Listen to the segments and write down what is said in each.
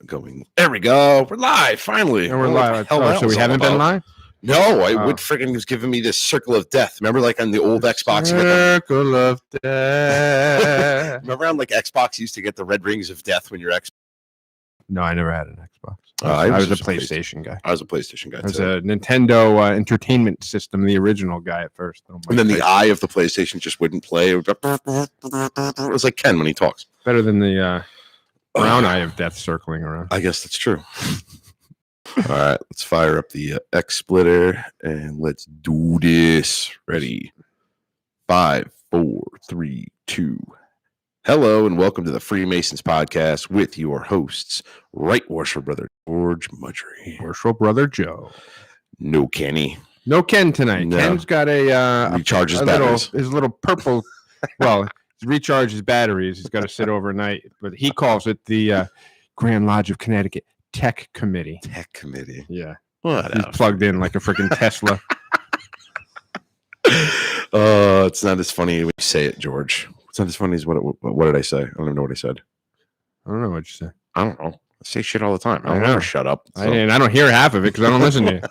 There we go. We're live, finally. And we're live. So we haven't been live? No, Wood freaking was giving me this circle of death. Remember, like on the old Xbox? Circle of death. Remember on like Xbox, you used to get the red rings of death when you're Xbox? No, I never had an Xbox. I was a PlayStation guy. I was a PlayStation guy, I was a Nintendo Entertainment System, the original guy at first. And then the eye of the PlayStation just wouldn't play. It was like Ken when he talks. Better than the brown eye of death circling around. I guess that's true. All right, let's fire up the X splitter and let's do this. Ready? 5, 4, 3, 2. Hello and welcome to the Freemasons podcast with your hosts, Right Worshipful Brother George Mudry, Worshipful Brother Joe. No Kenny. No Ken tonight. No. Ken's got recharge his batteries. His little purple. Well, recharge his batteries. He's got to sit overnight, but he calls it the Grand Lodge of Connecticut Tech Committee. Tech Committee. Yeah. What He's plugged in like a freaking Tesla. It's not as funny when you say it, George. It's not as funny as what did I say? I don't even know what I said. I don't know what you said. I don't know. I say shit all the time. I don't ever shut up. So. I don't hear half of it because I don't listen to you.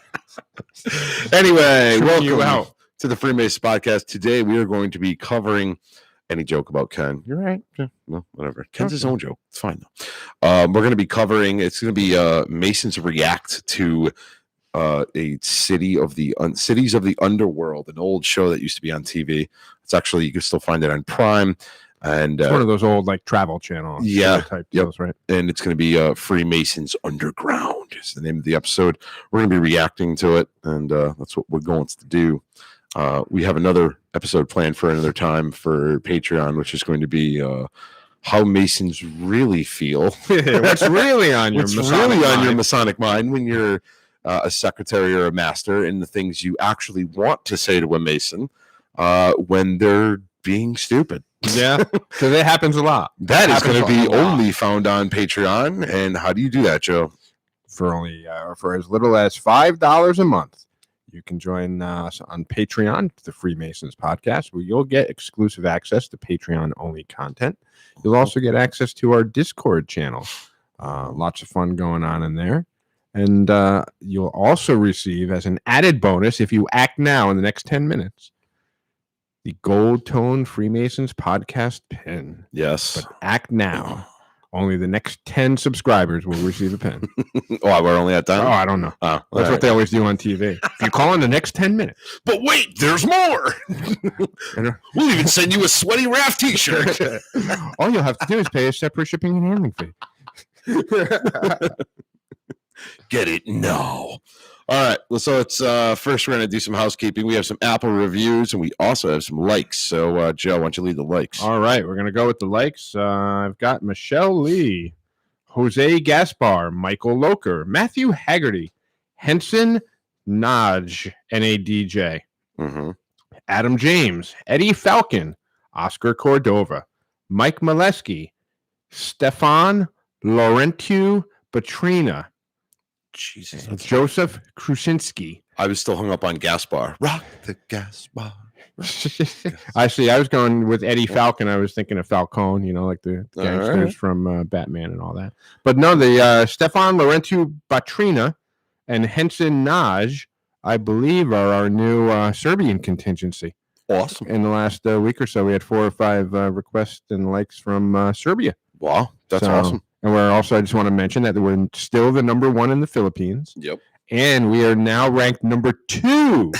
Anyway, welcome to the Freemasons podcast. Today we are going to be covering any joke about Ken. You're right. Yeah, well, whatever. Ken's his own joke. It's fine though. We're going to be covering. It's going to be Masons react to a cities of the Underworld, an old show that used to be on TV. It's actually, you can still find it on Prime, and it's one of those old like travel channel type deals, right? And it's going to be Freemasons Underground is the name of the episode. We're going to be reacting to it, and that's what we're going to do. We have another episode planned for another time for Patreon, which is going to be how Masons really feel. What's really on your Masonic mind when you're a secretary or a master, and the things you actually want to say to a Mason when they're being stupid. Yeah, because it happens a lot. That is going to be only found on Patreon. And how do you do that, Joe? For as little as $5 a month, you can join us on Patreon, the Freemasons podcast, where you'll get exclusive access to Patreon-only content. You'll also get access to our Discord channel. Lots of fun going on in there. And you'll also receive, as an added bonus, if you act now in the next 10 minutes, the Gold Tone Freemasons podcast pin. Yes. But act now. Only the next 10 subscribers will receive a pin. Oh, we're only at that? Oh, I don't know. That's what they always do on TV. If you call in the next 10 minutes. But wait, there's more. We'll even send you a Sweaty Raft t-shirt. All you'll have to do is pay a separate shipping and handling fee. Get it? No. All right. Well, so it's first we're going to do some housekeeping. We have some Apple reviews and we also have some likes. So, Joe, why don't you lead the likes? All right. We're going to go with the likes. I've got Michelle Lee, Jose Gaspar, Michael Loker, Matthew Haggerty, Henson Naj, NADJ, Adam James, Eddie Falcon, Oscar Cordova, Mike Molesky, Stefan Laurentiu Batrina, Jesus, Joseph Krusinski. I was still hung up on Gaspar. Rock the Gaspar. I see. I was going with Eddie Falcon. I was thinking of Falcone, like the gangsters from Batman and all that. But no, the Stefan Laurentiu Batrina and Henson Naj, I believe, are our new Serbian contingency. Awesome. In the last week or so, we had 4 or 5 requests and likes from Serbia. Wow, that's awesome. And I just want to mention that we're still the number 1 in the Philippines. Yep. And we are now ranked number 2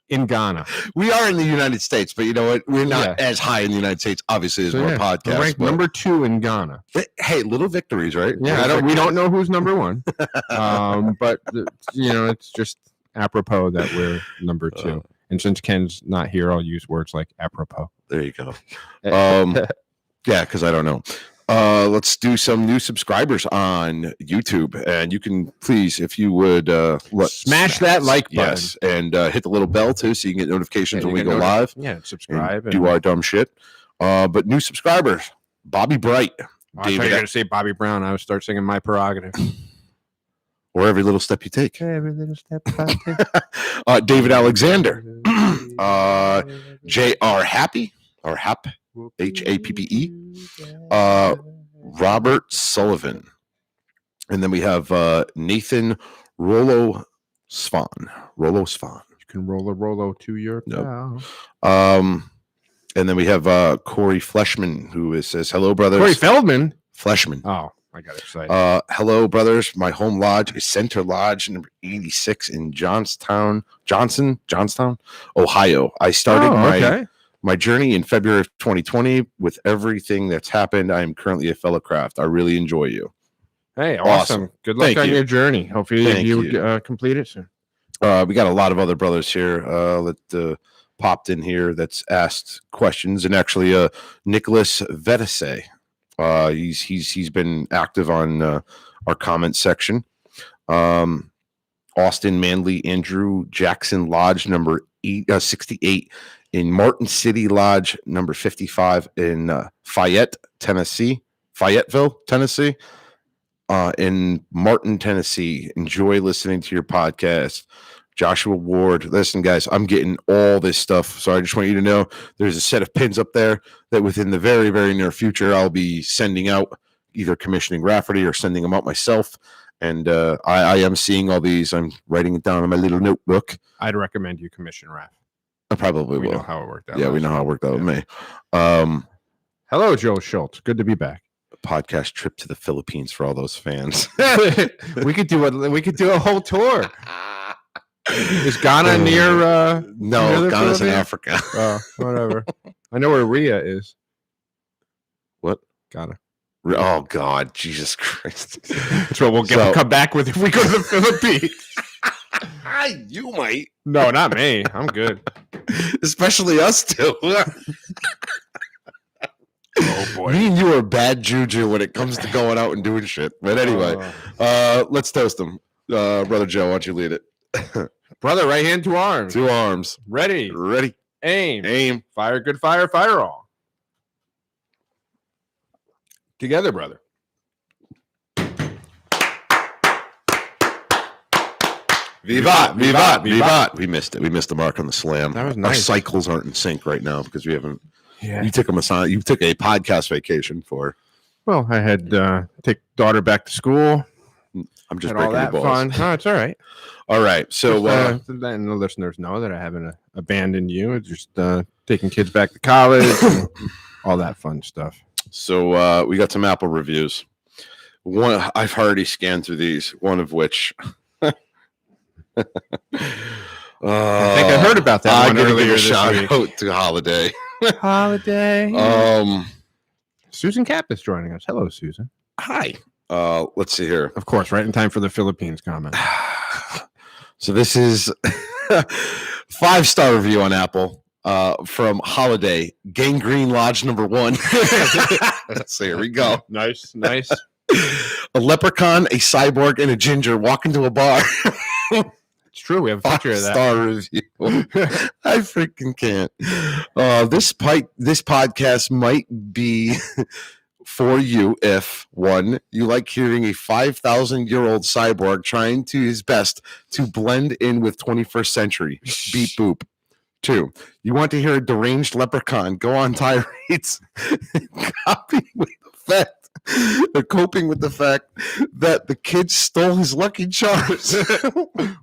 in Ghana. We are in the United States, but you know what? We're not as high in the United States, obviously, as more podcasts. We're ranked number 2 in Ghana. Hey, little victories, right? Yeah, we don't know who's number 1. But, it's just apropos that we're number 2. And since Ken's not here, I'll use words like apropos. There you go. Yeah, because I don't know. Let's do some new subscribers on YouTube, and you can please, if you would, smash that like button. Yes, and hit the little bell too, so you can get notifications when we go live. Yeah, subscribe and do our dumb shit. But new subscribers, Bobby Bright. I thought you were going to say Bobby Brown. I would start singing My Prerogative. Or Every Little Step You Take. Every little step I take. David Alexander. J.R. Happy or Hap. Happe. Robert Sullivan. And then we have Nathan Rollo Svan. You can roll to your pal. And then we have Corey Fleshman, who says, "Hello, brothers." Corey Feldman? Fleshman. Oh, I got excited. Hello, brothers. My home lodge is Center Lodge number 86 in Johnstown, Ohio. I started my journey in February of 2020. With everything that's happened, I am currently a fellow craft. I really enjoy you. Hey, awesome. Good luck on your journey. Hopefully you complete it soon. We got a lot of other brothers here that popped in here that's asked questions, and actually Nicholas Vetese. He's been active on our comment section. Austin Manley Andrew Jackson Lodge number 68 in Martin City Lodge number 55 in Fayetteville, Tennessee. In Martin, Tennessee. Enjoy listening to your podcast. Joshua Ward. Listen, guys, I'm getting all this stuff. So I just want you to know there's a set of pins up there that within the very, very near future, I'll be sending out, either commissioning Rafferty or sending them out myself. And I am seeing all these. I'm writing it down in my little notebook. I'd recommend you commission Raf. I probably will. We know how it worked out. Yeah, we know how it worked out with me. Hello, Joe Schultz. Good to be back. Podcast trip to the Philippines for all those fans. we could do a whole tour. Is Ghana near? No, Ghana's in Africa. Oh, whatever. I know where Rhea is. What? Ghana. Oh God, Jesus Christ! That's what we'll come back with if we go to the Philippines. You might. No, not me. I'm good. Especially us two. Oh boy. Me and you are bad juju when it comes to going out and doing shit. But anyway, let's toast them. Brother Joe, why don't you lead it? Brother, right hand to arms. Two arms. Ready. Aim. Fire good fire, fire all. Together, brother. Vivat, vivat, vivat. We missed it. We missed the mark on the slam. That was nice. Our cycles aren't in sync right now because we haven't. Yeah. You took a podcast vacation for. Well, I had take daughter back to school. I'm just had breaking all that your balls. fun. No, it's all right. All right. So letting the listeners know that I haven't abandoned you. It's just taking kids back to college, and all that fun stuff. So we got some Apple reviews. One I've already scanned through these. One of which. I think I heard about that one earlier this week. Out to Holiday. Susan Kapp is joining us. Hello, Susan. Hi. Let's see here. Of course, right in time for the Philippines comment. So this is 5-star review on Apple from Holiday, Gangrene Lodge number 1. So here we go. Nice. A leprechaun, a cyborg, and a ginger walk into a bar. It's true. We have a picture of that. 5-star review. I freaking can't. This podcast might be for you if, 1, you like hearing a 5,000-year-old cyborg trying to his best to blend in with 21st century. Beep boop. 2, you want to hear a deranged leprechaun go on tirades coping with the fact that the kids stole his Lucky Charms.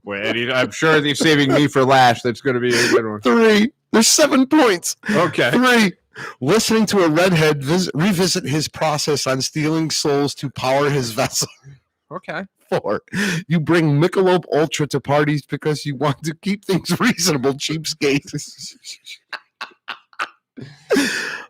Wait, I'm sure they're saving me for last. That's going to be a good one. 3, there's 7 points. Okay. 3, listening to a redhead revisit his process on stealing souls to power his vessel. Okay. 4, you bring Michelob Ultra to parties because you want to keep things reasonable, cheapskate.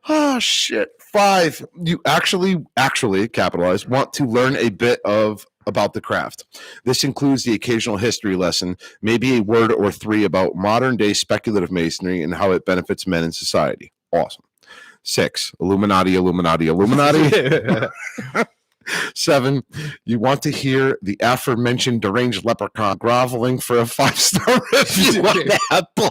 Oh shit. 5, you actually capitalize, want to learn a bit about the craft. This includes the occasional history lesson, maybe a word or 3 about modern day speculative masonry and how it benefits men in society. Awesome. 6, Illuminati. 7, you want to hear the aforementioned deranged leprechaun groveling for a 5-star review on Apple.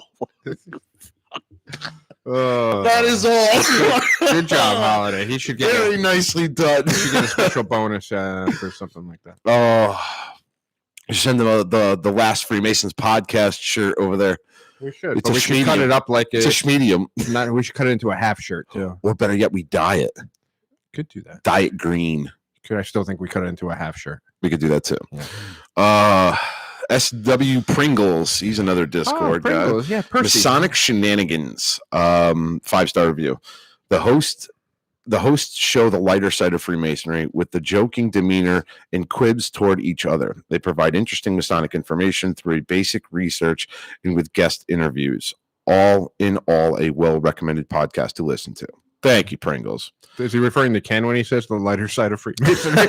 That is all. Good job, Holiday. He should get very nicely done. He should get a special bonus for something like that. Oh, send them the last Freemasons podcast shirt over there. We should. But we should cut it up like it's a medium. We should cut it into a half shirt too. Or better yet, we dye it. Could do that. Diet green. I still think we cut it into a half shirt. We could do that too. Yeah. SW Pringles. He's another Discord guy. Yeah, Masonic Shenanigans. 5-star review. The hosts show the lighter side of Freemasonry with the joking demeanor and quibs toward each other. They provide interesting Masonic information through basic research and with guest interviews. All in all, a well-recommended podcast to listen to. Thank you, Pringles. Is he referring to Ken when he says the lighter side of Freemasonry?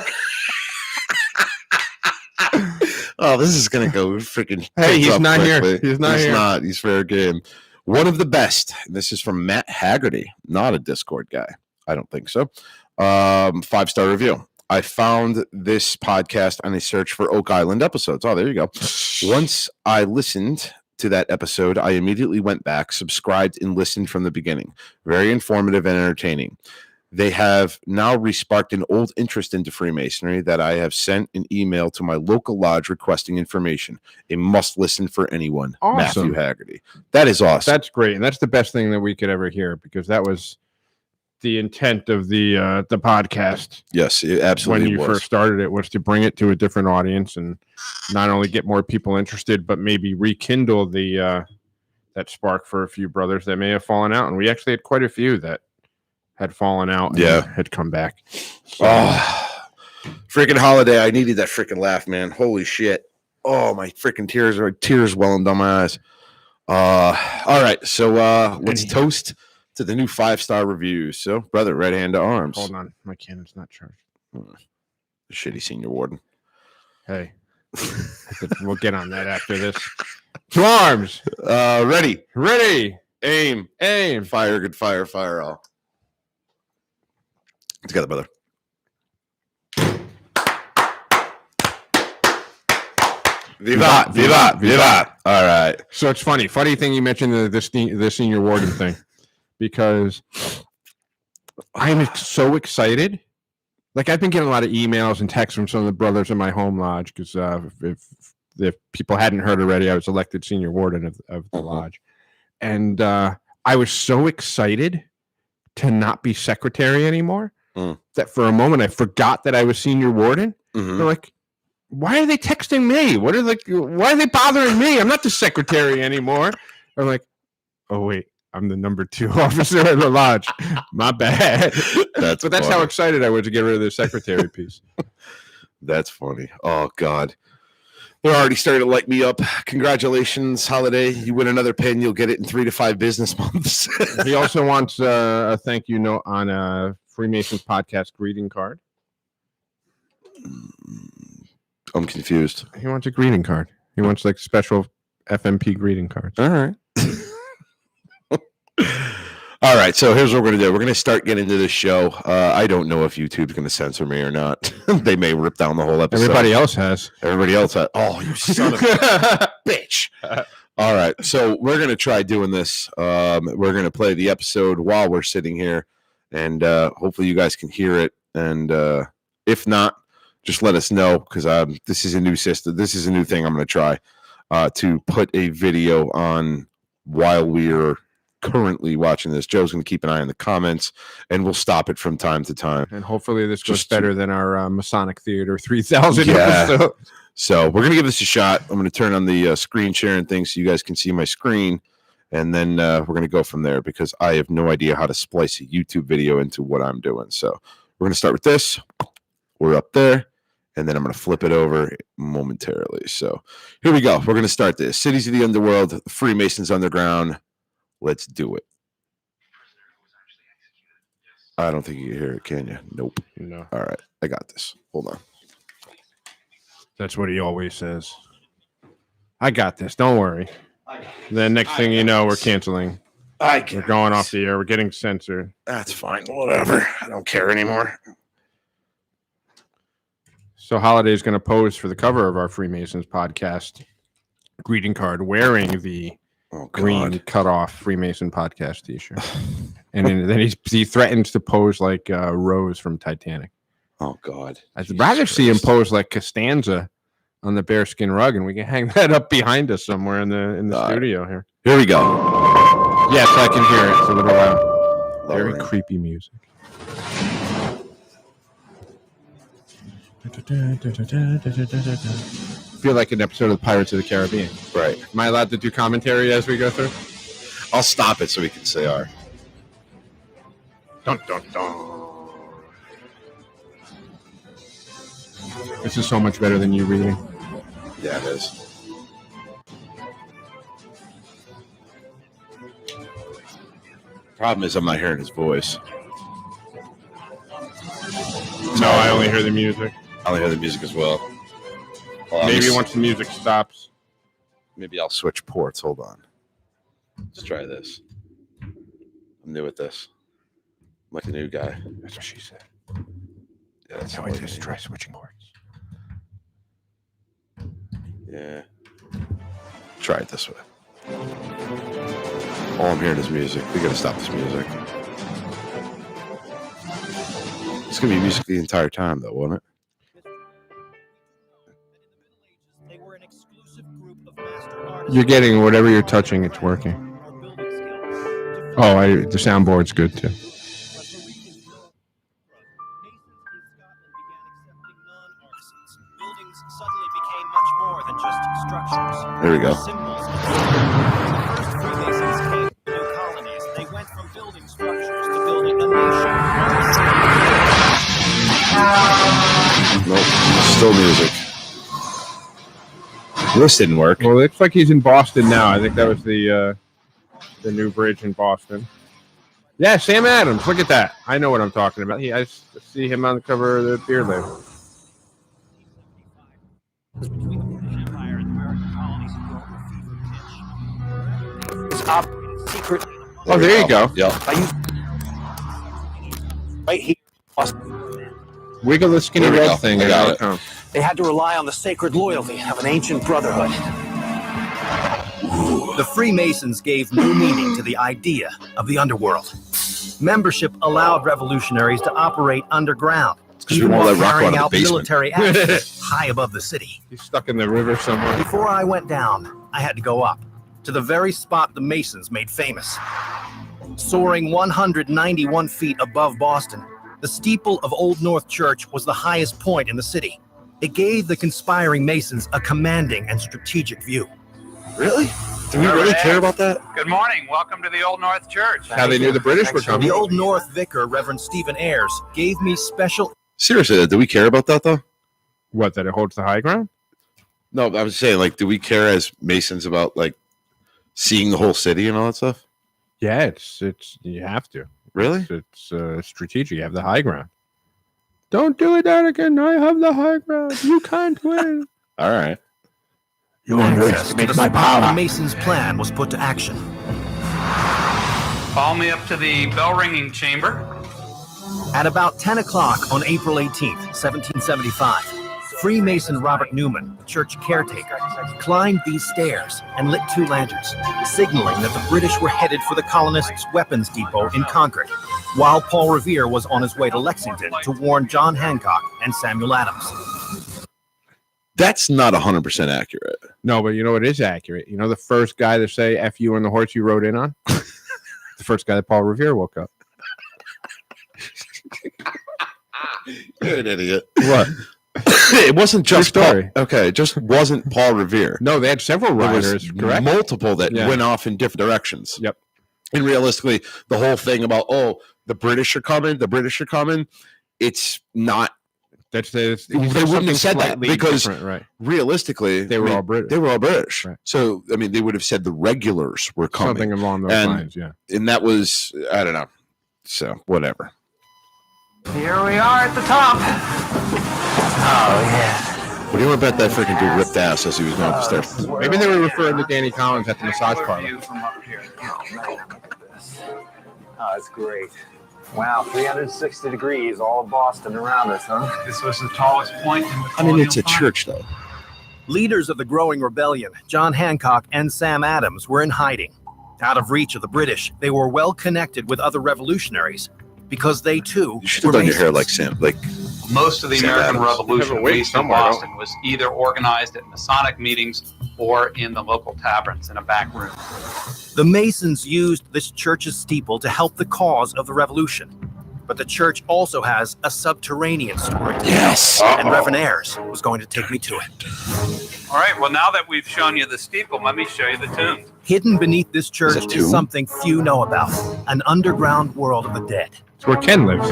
Oh, this is going to go freaking... Hey, he's not quickly. here. He's not. He's fair game. One of the best. This is from Matt Haggerty, not a Discord guy. I don't think so. 5-star review. I found this podcast on a search for Oak Island episodes. Oh, there you go. Once I listened to that episode, I immediately went back, subscribed, and listened from the beginning. Very informative and entertaining. They have now resparked an old interest into Freemasonry that I have sent an email to my local lodge requesting information. A must listen for anyone. Awesome. Matthew Haggerty. That is awesome. That's great. And that's the best thing that we could ever hear, because that was the intent of the podcast. Yes, it absolutely when you first started it, was to bring it to a different audience and not only get more people interested, but maybe rekindle the that spark for a few brothers that may have fallen out. And we actually had quite a few that had fallen out and had come back. So, freaking holiday. I needed that freaking laugh, man. Holy shit. Oh, my freaking tears welling down my eyes. All right. So let's toast to the new 5-star reviews. So, brother, right hand to arms. Hold on. My cannon's not charged. The shitty senior warden. Hey, we'll get on that after this. To arms. Ready. Aim. Fire, good fire, fire all. Together, brother. Vivat. All right. So it's funny thing you mentioned the senior warden thing, because I'm so excited. Like, I've been getting a lot of emails and texts from some of the brothers in my home lodge, because if people hadn't heard already, I was elected senior warden of the lodge. And I was so excited to not be secretary anymore that for a moment I forgot that I was senior warden. Mm-hmm. They're like, why are they texting me? Why are they bothering me? I'm not the secretary anymore. I'm like, oh wait, I'm the number 2 officer in the lodge. My bad. That's how excited I was to get rid of the secretary piece. That's funny. Oh God. They're already starting to light me up. Congratulations, Holiday. You win another pin. You'll get it in 3 to 5 business months. He also wants a thank you note on a Freemasons podcast greeting card. I'm confused. He wants a greeting card. He wants like special FMP greeting cards. All right. All right. So here's what we're going to do. We're going to start getting into this show. I don't know if YouTube's going to censor me or not. They may rip down the whole episode. Everybody else has. Oh, you son of a bitch. All right. So we're going to try doing this. We're going to play the episode while we're sitting here, and hopefully you guys can hear it. And if not, just let us know, because this is a new system. This is a new thing I'm going to try to put a video on while we're currently watching this. Joe's going to keep an eye on the comments, and we'll stop it from time to time. And hopefully this goes better than our Masonic Theater 3000 episode. episode. So we're going to give this a shot. I'm going to turn on the screen sharing thing so you guys can see my screen, and then we're going to go from there, because I have no idea how to splice a YouTube video into what I'm doing. So we're going to start with this. We're up there, and then I'm going to flip it over momentarily. So here we go. We're going to start this. Cities of the Underworld, the Freemasons Underground. Let's do it. I don't think you can hear it, can you? Nope. No. All right. I got this. Hold on. That's what he always says. I got this. Don't worry. Then next thing you know, we're canceling. We're going off the air. We're getting censored. That's fine. Whatever. I don't care anymore. So Holiday's going to pose for the cover of our Freemasons podcast greeting card wearing the green cut-off Freemason podcast t-shirt. And then he threatens to pose like Rose from Titanic. Oh, God. I'd rather see him pose like Costanza on the bearskin rug, and we can hang that up behind us somewhere in the studio here. Here we go. Yes, I can hear it. It's a little loud. Very creepy music. Feel like an episode of Pirates of the Caribbean. Right. Am I allowed to do commentary as we go through? I'll stop it so we can say our. Dun, dun, dun. This is so much better than you reading. Yeah, it is. Problem is, I'm not hearing his voice. No, I only hear the music. I only hear the music as well. Maybe once the music stops. Maybe I'll switch ports. Hold on. Let's try this. I'm new at this. I'm like a new guy. That's what she said. Yeah, that's Now I just try switching ports. Yeah. Try it this way. All I'm hearing is music. We gotta stop this music. It's gonna be music the entire time, though, won't it? You're getting whatever you're touching, it's working. Oh, the soundboard's good too. There we go. Nope, still music. This didn't work. Well, it looks like he's in Boston now. I think that was the new bridge in Boston. Yeah, Sam Adams. Look at that. I know what I'm talking about. I see him on the cover of the beer label. Oh, there you go. Yeah. Right here. Wiggle the skinny There we red go. thing. I and got it'll it. come. They had to rely on the sacred loyalty of an ancient brotherhood. The Freemasons gave new meaning to the idea of the underworld. Membership allowed revolutionaries to operate underground, even while carrying out military actions high above the city. He's stuck in the river somewhere. Before I went down, I had to go up to the very spot the Masons made famous. Soaring 191 feet above Boston, the steeple of Old North Church was the highest point in the city. It gave the conspiring Masons a commanding and strategic view. Really? Do we really care about that? Good morning. Welcome to the Old North Church. How they knew the British were coming. The Old North Vicar, Reverend Stephen Ayres, gave me special... Seriously, do we care about that, though? What, that it holds the high ground? No, I was saying, like, do we care as Masons about, like, seeing the whole city and all that stuff? Yeah, it's you have to. Really? It's strategic. You have the high ground. Don't do it, Anakin. I have the high ground. You can't win. All right. You underestimate my power. The Masons' plan was put to action. Follow me up to the bell ringing chamber. At about 10 o'clock on April 18th, 1775, Freemason Robert Newman, the church caretaker, climbed these stairs and lit 2 lanterns, signaling that the British were headed for the colonists' weapons depot in Concord, while Paul Revere was on his way to Lexington to warn John Hancock and Samuel Adams. That's not 100% accurate. No, but you know what is accurate? You know the first guy to say F you on the horse you rode in on? The first guy that Paul Revere woke up. You're an idiot. What? It wasn't just True story. Okay, it just wasn't Paul Revere. No, they had several There riders, was correct? multiple that went off in different directions. Yep. And realistically, the whole thing about, the British are coming, it's not. They wouldn't have said that because right. realistically, They were all British. They were all British. Right. So, I mean, they would have said the regulars were coming. Something along those lines, yeah. And that was, I don't know. So, whatever. Here we are at the top. Oh, yeah. What do you want to bet that freaking dude ripped ass as he was going up the stairs? Maybe they were referring to Danny Collins at the massage parlor. View from up here. Oh, man, look at this. Oh, it's great. Wow, 360 degrees, all of Boston around us, huh? This was the tallest point in the I mean, it's a colonial church, though. Leaders of the growing rebellion, John Hancock and Sam Adams, were in hiding. Out of reach of the British, they were well connected with other revolutionaries because they too You should have were done your hair Masons. like Sam. Like, Most of the Sam American Adams. Revolution Never wait based in somewhere, Boston was either organized at Masonic meetings or in the local taverns in a back room. The Masons used this church's steeple to help the cause of the revolution. but the church also has a subterranean story. Yes. And Reverend Ayers was going to take me to it. All right, well, now that we've shown you the steeple, let me show you the tomb. Hidden beneath this church Is it is tomb? something few know about, an underground world of the dead. It's where Ken lives.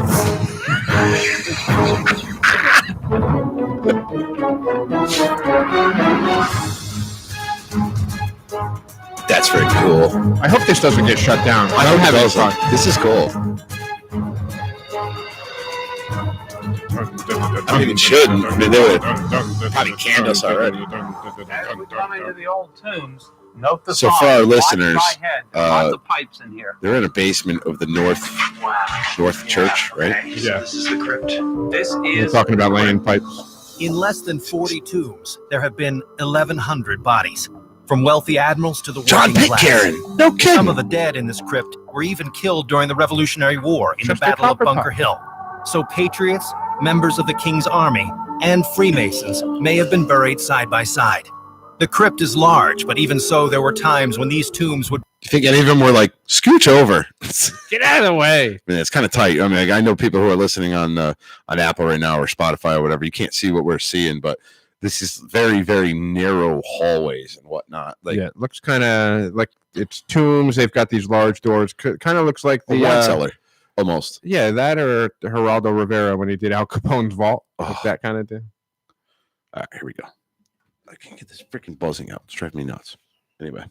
That's very cool. I hope this doesn't get shut down. I don't have any fun. This is cool. I mean, it shouldn't. I mean, they would probably canned us already. As we come into the old tombs, note the So sign. for our Watch listeners, my head. Lots of pipes in here. They're in a basement of the North Church, right? Yeah. This is the crypt. This We're is talking about laying pipes. In less than 40 tombs, there have been 1,100 bodies, from wealthy admirals to the John working class. Pitcairn. No Some kidding. of the dead in this crypt were even killed during the Revolutionary War in the Chester Battle of Copperpot. Bunker Hill. So patriots, members of the King's Army, and Freemasons may have been buried side by side. The crypt is large, but even so, there were times when these tombs would You think any of them were like, scooch over? Get out of the way. I mean, it's kind of tight. I mean, like, I know people who are listening on Apple right now or Spotify or whatever. You can't see what we're seeing, but this is very, very narrow hallways and whatnot. Like Yeah, it looks kind of like it's tombs. They've got these large doors. Kind of looks like a the wine cellar, almost. Yeah, that or Geraldo Rivera when he did Al Capone's vault, like Oh. that kind of thing. All right, here we go. I can't get this freaking buzzing out. It's driving me nuts. Anyway,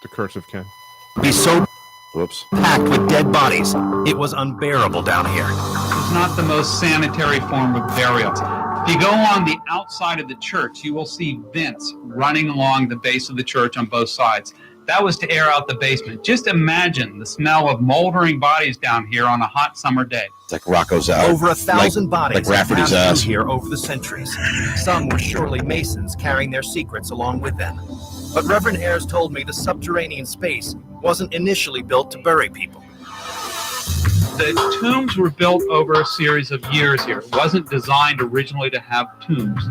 The Curse of Ken. be so whoops. packed with dead bodies, it was unbearable down here. It's not the most sanitary form of burial. If you go on the outside of the church, you will see vents running along the base of the church on both sides. That was to air out the basement. Just imagine the smell of moldering bodies down here on a hot summer day. It's like Rocco's out. Over 1,000 like bodies have Rafferty's passed ass. through here over the centuries. Some were surely Masons carrying their secrets along with them. But Reverend Ayers told me the subterranean space wasn't initially built to bury people. The tombs were built over a series of years here. It wasn't designed originally to have tombs.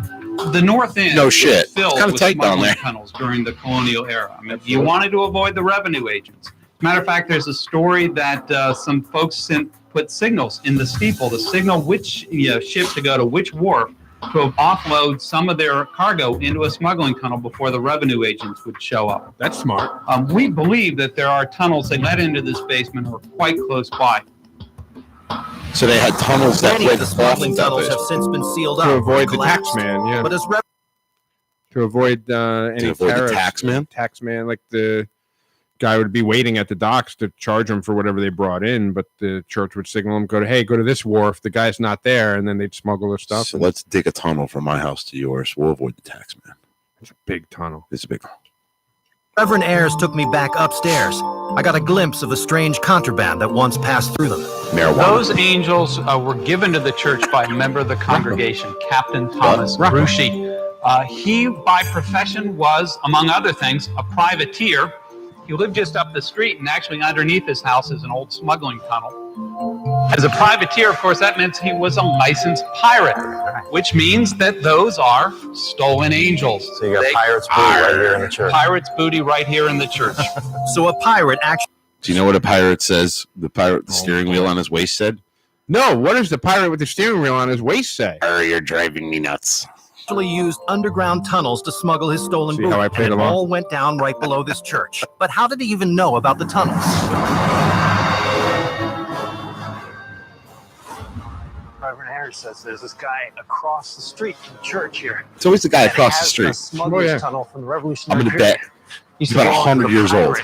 The north end No was shit. It's filled kinda with tight down smuggling there. tunnels during the colonial era. I mean, you wanted to avoid the revenue agents. Matter of fact, there's a story that some folks put signals in the steeple to signal which ship to go to which wharf to offload some of their cargo into a smuggling tunnel before the revenue agents would show up. That's smart. We believe that there are tunnels that led into this basement or quite close by. So they had tunnels that Many of went the off smuggling the tunnels have basement. since been sealed up. To or avoid the collapsed. taxman, yeah. But as To avoid any To avoid the tariffs. taxman? Taxman, like the guy would be waiting at the docks to charge them for whatever they brought in, but the church would signal him, go to this wharf. The guy's not there, and then they'd smuggle their stuff. So and let's dig a tunnel from my house to yours. We'll avoid the tax man. it's a big tunnel. It's a big one. Reverend Ayers took me back upstairs, I got a glimpse of the strange contraband that once passed through them. Marijuana. Those angels were given to the church by a member of the congregation, Captain Thomas Gruchy. He, by profession, was, among other things, a privateer. He lived just up the street, and actually underneath his house is an old smuggling tunnel. As a privateer, of course, that meant he was a licensed pirate, which means that those are stolen angels. So you got pirates booty right here in the church. Pirates' booty right here in the church. So a pirate actually Do you know what a pirate says? The pirate, the steering wheel on his waist said? No, what does the pirate with the steering wheel on his waist say? You're driving me nuts. used underground tunnels to smuggle his stolen See booty, how I played and it along? all went down right below this church. But how did he even know about the tunnels? Reverend Ayers says there's this guy across the street from the church here. It's always the guy And he across the has street. A smuggler's Oh, yeah. tunnel from the I'm Revolutionary going to period. bet He's about 100 years old.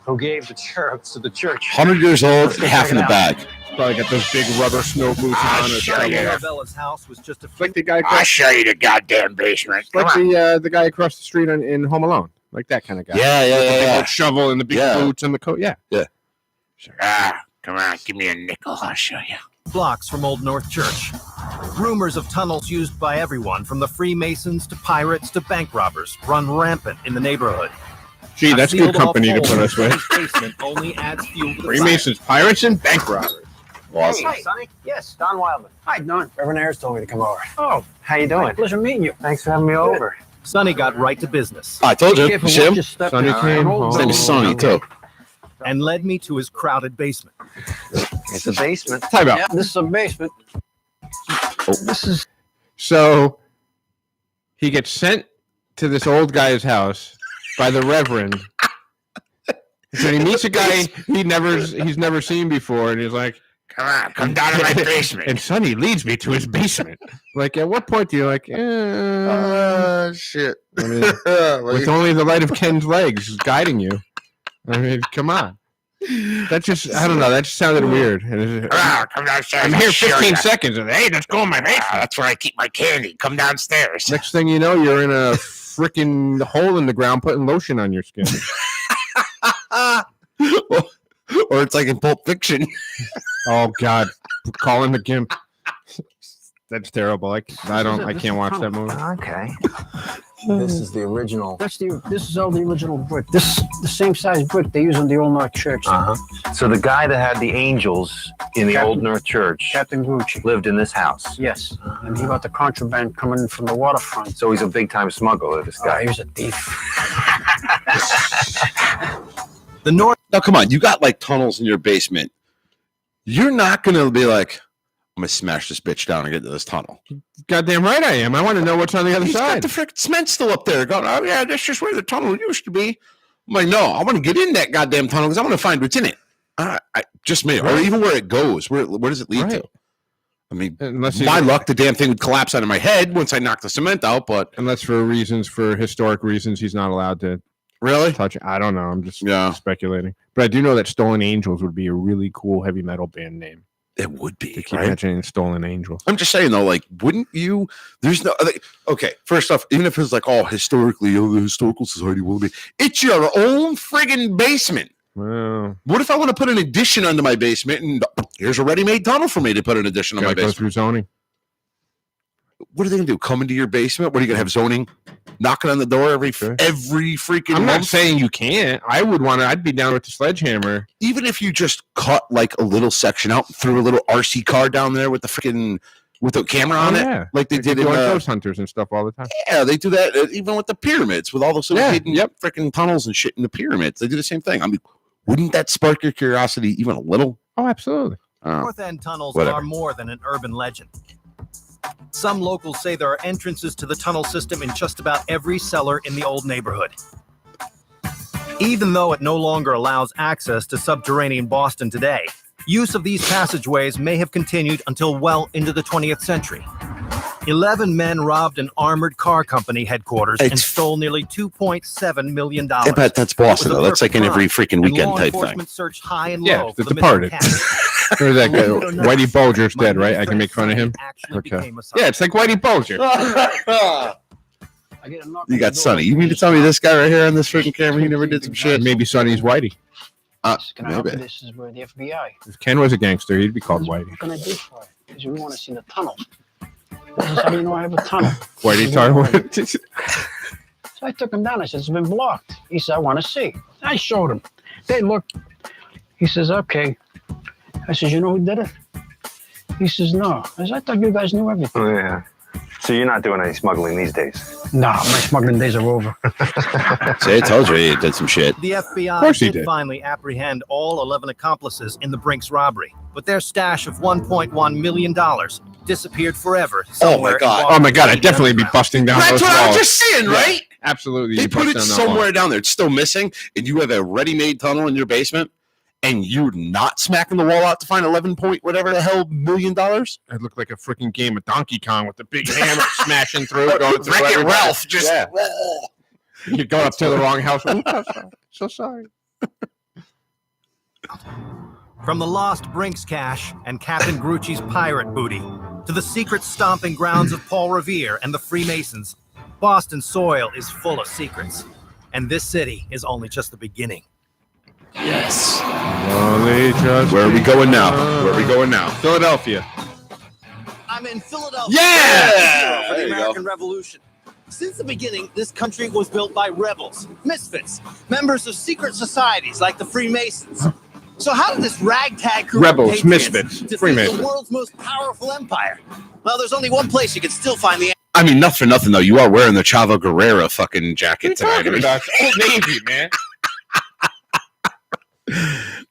Who gave the cherubs to the church? 100 years old, half in the Check it bag. Probably got those big rubber snow boots on. Arabella's house was just a It's few like the guy across, show you the goddamn basement. it's like the guy across the street in Home Alone. Like that kind of guy. Yeah, With the big yeah, old shovel and the big Yeah. boots and the coat. Yeah. Come on, give me a nickel. I'll show you. blocks from Old North Church. Rumors of tunnels used by everyone, from the Freemasons to pirates to bank robbers, run rampant in the neighborhood. Gee, A that's good sealed-off company to hole put us in with. this basement only adds fuel to the Freemasons, pirates, and bank robbers. Awesome. Hey, Sonny. Yes, Don Wildman. Hi, Don. Reverend Ayers told me to come over. Oh, how you doing? Pleasure meeting you. Thanks for having me over. Sonny got right to business. I told you. Jim. Sonny came home. His name is Sonny, too. and led me to his crowded basement. It's a basement. Time out. Yeah, this is a basement. This is So he gets sent to this old guy's house by the Reverend. So he meets a guy he's never seen before, and he's like, Come down to my basement. and Sonny leads me to his basement. Like, at what point do you like, Shit. I mean, with only the light of Ken's legs guiding you? I mean, come on. That just, I don't know, that just sounded weird. Come downstairs. I'm here 15 seconds, and hey, let's go in my basement. That's where I keep my candy. Come downstairs. Next thing you know, you're in a freaking hole in the ground putting lotion on your skin. Or it's like in Pulp Fiction. Oh God, calling the gimp. That's terrible. I can't watch that movie. Okay. This is the original. this is all the original brick. This is the same size brick they use in the Old North Church. So the guy that had the angels in the Old North Church Captain Grucci. lived in this house. Yes, and he got the contraband coming in from the waterfront. So he's a big time smuggler, this guy. He was a thief. The north Now, come on. You got like tunnels in your basement. You're not going to be like, I'm going to smash this bitch down and get to this tunnel. Goddamn right I am. I want to know what's on the other He's side. got the freaking cement still up there. Going, oh, yeah, that's just where the tunnel used to be. I'm like, no, I want to get in that goddamn tunnel because I want to find what's in it. Just me. Or even where it goes. Where does it lead to? I mean, my luck, the damn thing would collapse out of my head once I knock the cement out. But unless for historic reasons, he's not allowed to really touch it. I don't know. I'm just speculating. But I do know that Stolen Angels would be a really cool heavy metal band name. It would be. They keep mentioning Stolen Angels. I'm just saying though, like, wouldn't you? There's no. Okay, first off, even if it's like, historically, the historical society will be. It's your own friggin' basement. Well, what if I want to put an addition onto my basement and here's a ready-made tunnel for me to put an addition on my basement? Go through zoning. What are they gonna do? Come into your basement? What are you gonna have zoning knocking on the door every freaking I'm month? not saying you can't. I'd be down with the sledgehammer. Even if you just cut like a little section out, threw a little RC car down there with the freaking with the camera on it, like they did in Ghost Hunters and stuff all the time. Yeah, they do that even with the pyramids, with all those little hidden freaking tunnels and shit in the pyramids. They do the same thing. I mean, wouldn't that spark your curiosity even a little? Oh, absolutely. North End tunnels are more than an urban legend. Some locals say there are entrances to the tunnel system in just about every cellar in the old neighborhood. Even though it no longer allows access to subterranean Boston today, use of these passageways may have continued until well into the 20th century. 11 men robbed an armored car company headquarters and stole nearly $2.7 million. I bet that's Boston, though. That's like in every freaking weekend type thing. Searched high and low The Departed. Or that guy, Whitey Bulger's dead, right? I can make fun of him. Okay. Yeah, it's like Whitey Bulger. You got Sonny. You mean to tell me this guy right here on this freaking camera, he never did some shit? Maybe Sonny's Whitey. Maybe. This is where the FBI. If Ken was a gangster, he'd be called Whitey. What can I do for it? Because we want to see the tunnel. This is how do you know I have a tunnel? Whitey Tarwood. So I took him down. I said, it's been blocked. He said, I want to see. I showed him. They looked. He says, okay. I said, you know who did it? He says, no. I said, I thought you guys knew everything. Oh, yeah. So you're not doing any smuggling these days? No, my smuggling days are over. See, I told you he did some shit. The FBI did finally apprehend all 11 accomplices in the Brinks robbery, but their stash of $1.1 million disappeared forever. Oh my god! I'd definitely be busting down. That's those what walls. I was just saying, right? Absolutely. They put it somewhere down there. It's still missing, and you have a ready-made tunnel in your basement, and you're not smacking the wall out to find 11 point whatever the hell $1 million. It looked like a freaking game of Donkey Kong with the big hammer smashing through, going through. Wreck-It Ralph, just you're going up to the wrong house. So sorry. From the lost Brinks cash and Captain Grucci's pirate booty to the secret stomping grounds of Paul Revere and the Freemasons, Boston soil is full of secrets, and this city is only just the beginning. Yes. Where are we going now? Where are we going now? Philadelphia. I'm in Philadelphia. Yeah! For There the you American go. Revolution. Since the beginning, this country was built by rebels, misfits, members of secret societies like the Freemasons. So how did this ragtag group Rebels, of patriots misfits, defeat Freemasons. the world's most powerful empire? Well, there's only one place you can still find the I mean, not for nothing, though. You are wearing the Chavo Guerrera fucking jacket tonight. Old Navy, man.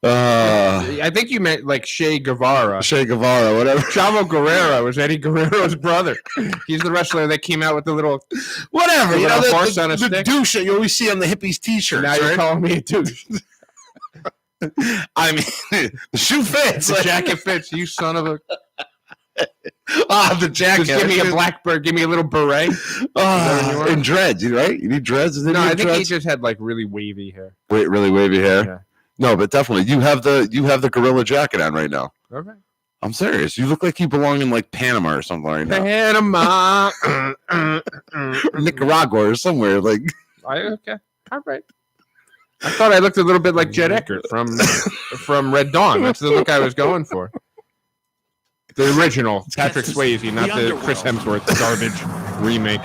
I think you meant like Che Guevara. Whatever. Chavo Guerrero was Eddie Guerrero's brother. He's the wrestler that came out with the little Whatever. You know, the horse on a the stick. douche that you always see on the hippies t-shirts. Now you're right? calling me a douche. I mean, the shoe fits. The jacket fits. You son of a. The jacket. Just give me a blackbird. Give me a little beret. And dreads, right? You need dreads. No, I think he just had like really wavy hair. Wait, really wavy hair. Yeah. No, but definitely, you have the gorilla jacket on right now. Okay. I'm serious. You look like you belong in like Panama or something right now. Panama. Nicaragua or somewhere. Like, Okay. All right. I thought I looked a little bit like Jet Eckert from Red Dawn. That's the look I was going for. The original Patrick Swayze, not the Chris Hemsworth garbage remake.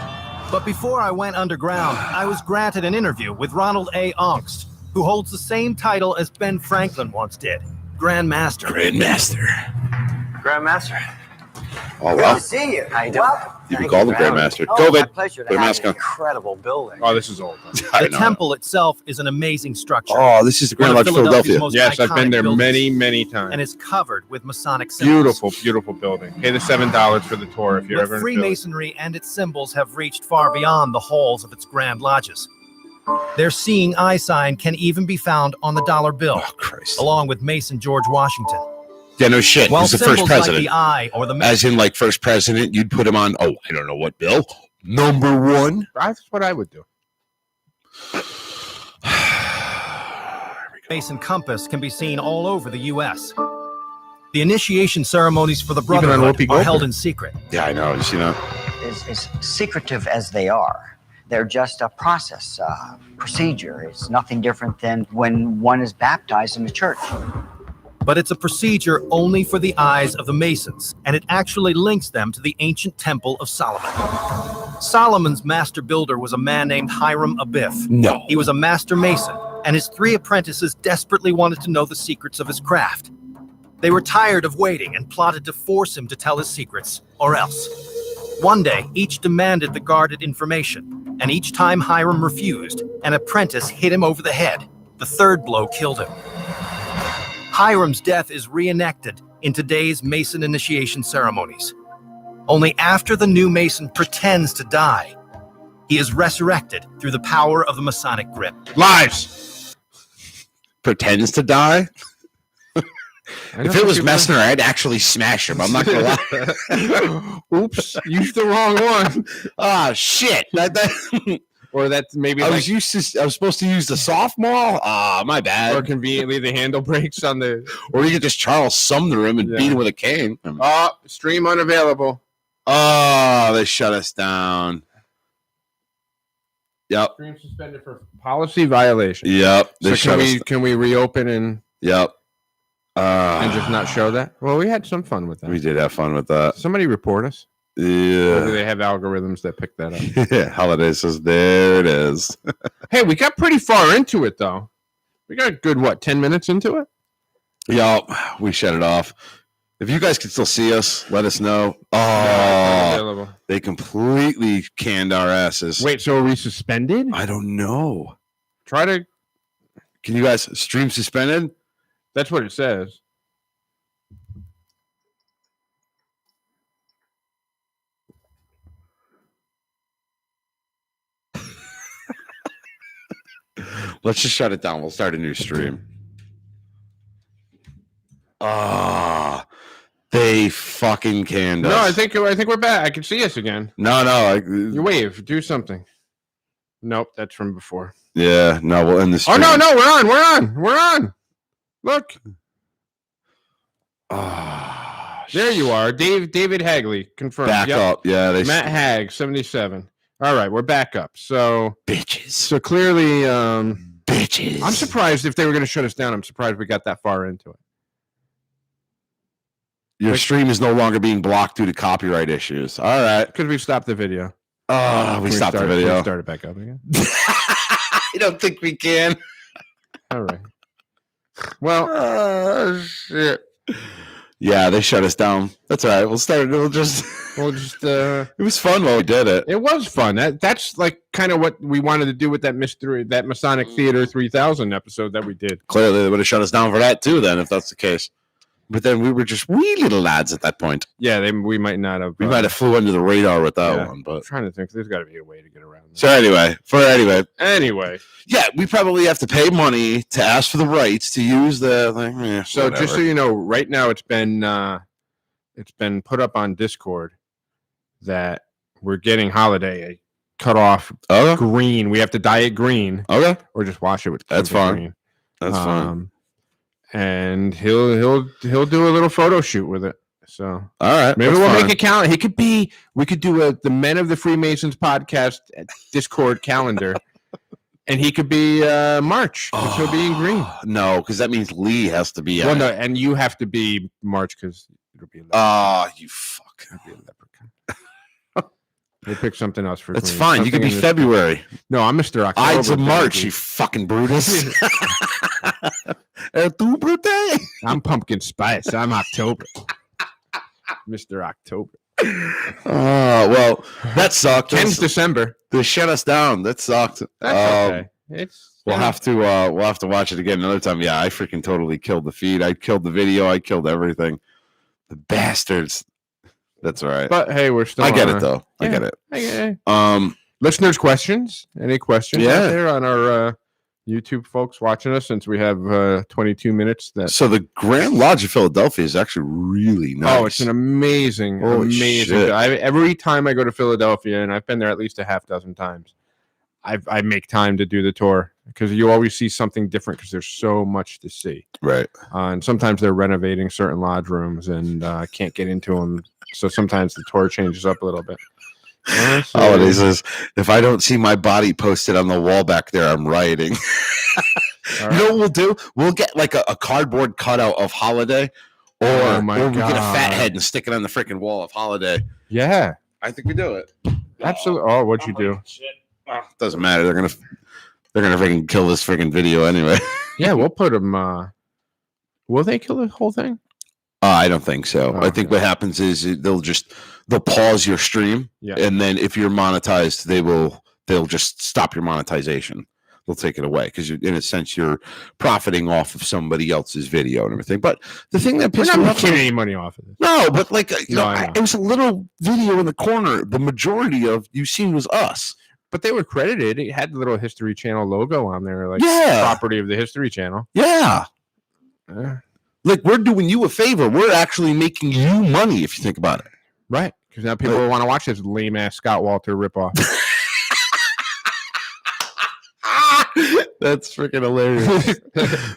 But before I went underground, I was granted an interview with Ronald A. Ongst, who holds the same title as Ben Franklin once did, Grand Master. Grandmaster. oh Good well, to see you. How you doing? you can call the Grandmaster. Oh, my COVID. pleasure to Put a have mask an on. incredible building. Oh, this is old. I The know. temple itself is an amazing structure. Oh, this is the One Grand of Lodge, Philadelphia. most Yes, I've been iconic there buildings, many, many times. and is covered with Masonic symbols. Beautiful, beautiful building. Pay the $7 for the tour if you're But ever in Philly. Freemasonry and its symbols have reached far beyond the halls of its grand lodges. Their seeing eye sign can even be found on the dollar bill, Oh, Christ. along with Mason George Washington. Yeah, no shit. While He's the first symbols president. like the eye or the As in, like, first president, you'd put him on, I don't know what bill. Number 1. That's what I would do. Mason compass can be seen all over the U.S. The initiation ceremonies for the Even on Brotherhood Whoopi are Goldberg. held in secret. Yeah, I know. You see that? As secretive as they are, they're just a process, procedure. It's nothing different than when one is baptized in the church. But it's a procedure only for the eyes of the Masons, and it actually links them to the ancient Temple of Solomon. Solomon's master builder was a man named Hiram Abiff. No. He was a master mason, and his 3 apprentices desperately wanted to know the secrets of his craft. They were tired of waiting and plotted to force him to tell his secrets, or else. One day, each demanded the guarded information, and each time Hiram refused, an apprentice hit him over the head. The 3rd blow killed him. Hiram's death is reenacted in today's Mason initiation ceremonies. Only after the new Mason pretends to die, he is resurrected through the power of the Masonic grip. Lies. Pretends to die? If it was Messner, I'd actually smash him. I'm not going to lie. Oops, used the wrong one. Ah, shit. Or that's maybe I like, was supposed to use the softball? Ah, my or bad. conveniently the handle breaks on the. Or you could just Charles Sumner him and Yeah. beat him with a cane. Oh, stream unavailable. Oh, they shut us down. Yep. Stream suspended for policy violation. Yep. They So shut us. can we reopen and Yep. just not show that? Well, we had some fun with that. We did have fun with that. Somebody report us. Or do Yeah. they have algorithms that pick that up? Yeah. Holiday says there it is. Hey, we got pretty far into it though. We got a good 10 minutes into it? Yep. We shut it off. If you guys can still see us, let us know. No, Oh, available. they completely canned our asses. Wait, so are we suspended? I don't know. Try to. Can you guys stream suspended? That's what it says. Let's just shut it down. We'll start a new stream. Ah, they fucking canned us. No, I think we're back. I can see us again. No. You wave. Do something. Nope, that's from before. Yeah, no, we'll end the Oh stream. no, we're on. Look, Ah, there you are, David Hagley confirmed. Back Yep. up. Yeah, they Matt Hag 77. All right, we're back up. So bitches. clearly, Bitches. I'm surprised if they were going to shut us down. I'm surprised we got that far into it. Your stream is no longer being blocked due to copyright issues. All right. Because we've stopped the video. Oh, we stopped the video. Start it back up again. I don't think we can. All right. Well, Oh, shit. Yeah, they shut us down. That's all right. We'll start. We'll just. It was fun while we did it. It was fun. That's like kind of what we wanted to do with that Masonic Theater 3000 episode that we did. Clearly, they would have shut us down for that too. Then, if that's the case. But then we were just wee little lads at that point. Yeah, we might not have. We might have flew under the radar with that one. But I'm trying to think. There's got to be a way to get around that. So anyway. Yeah, we probably have to pay money to ask for the rights to use the thing. So whatever. just so you know, right now it's been put up on Discord that we're getting Holiday cut off green. We have to dye it green. Okay. Or just wash it with That's fine. green. That's fine. And he'll do a little photo shoot with it. So all right, maybe we'll make a calendar. We could do the Men of the Freemasons podcast Discord calendar, and he could be March because he'll be in green. No, because that means Lee has to be. Well, no, and you have to be March because it'll be. You fuck. It'll be a leprechaun. They pick something else for. That's green. fine. You can be February. No, I'm Mr. October. It's a March. You fucking Brutus. I'm pumpkin spice. I'm October. Mr. October. Well, that sucked. Ken's December. They shut us down. That sucked. That's okay. We'll have to watch it again another time. Yeah, I freaking totally killed the feed. I killed the video. I killed everything. The bastards. That's all right. But hey, we're still. I get it though. I get it. Listeners' questions. Any questions out there on our YouTube folks watching us? Since we have 22 minutes. So the Grand Lodge of Philadelphia is actually really nice. Oh, it's an amazing. Shit. Every time I go to Philadelphia, and I've been there at least a half dozen times, I make time to do the tour because you always see something different because there's so much to see. Right. And sometimes they're renovating certain lodge rooms and can't get into them. So sometimes the tour changes up a little bit. Holiday says, if I don't see my body posted on the wall back there, I'm rioting. You know what we'll do? We'll get like a cardboard cutout of Holiday, or we get a fat head and stick it on the freaking wall of Holiday. Yeah. I think we do it. Absolutely. Oh, what'd you do? Doesn't matter. They're gonna freaking kill this freaking video anyway. Yeah, we'll put them. Will they kill the whole thing? I don't think so. I think what happens is they'll pause your stream, and then if you're monetized, they'll just stop your monetization. They'll take it away because in a sense you're profiting off of somebody else's video and everything. But the thing that pissed me off, making any money off of it. No, but like it was a little video in the corner. The majority of you seen was us. But they were credited. It had the little History Channel logo on there, like property of the History Channel. Yeah. Like we're doing you a favor. We're actually making you money if you think about it. Right. Because now people want to watch this lame ass Scott Walter ripoff. That's freaking hilarious.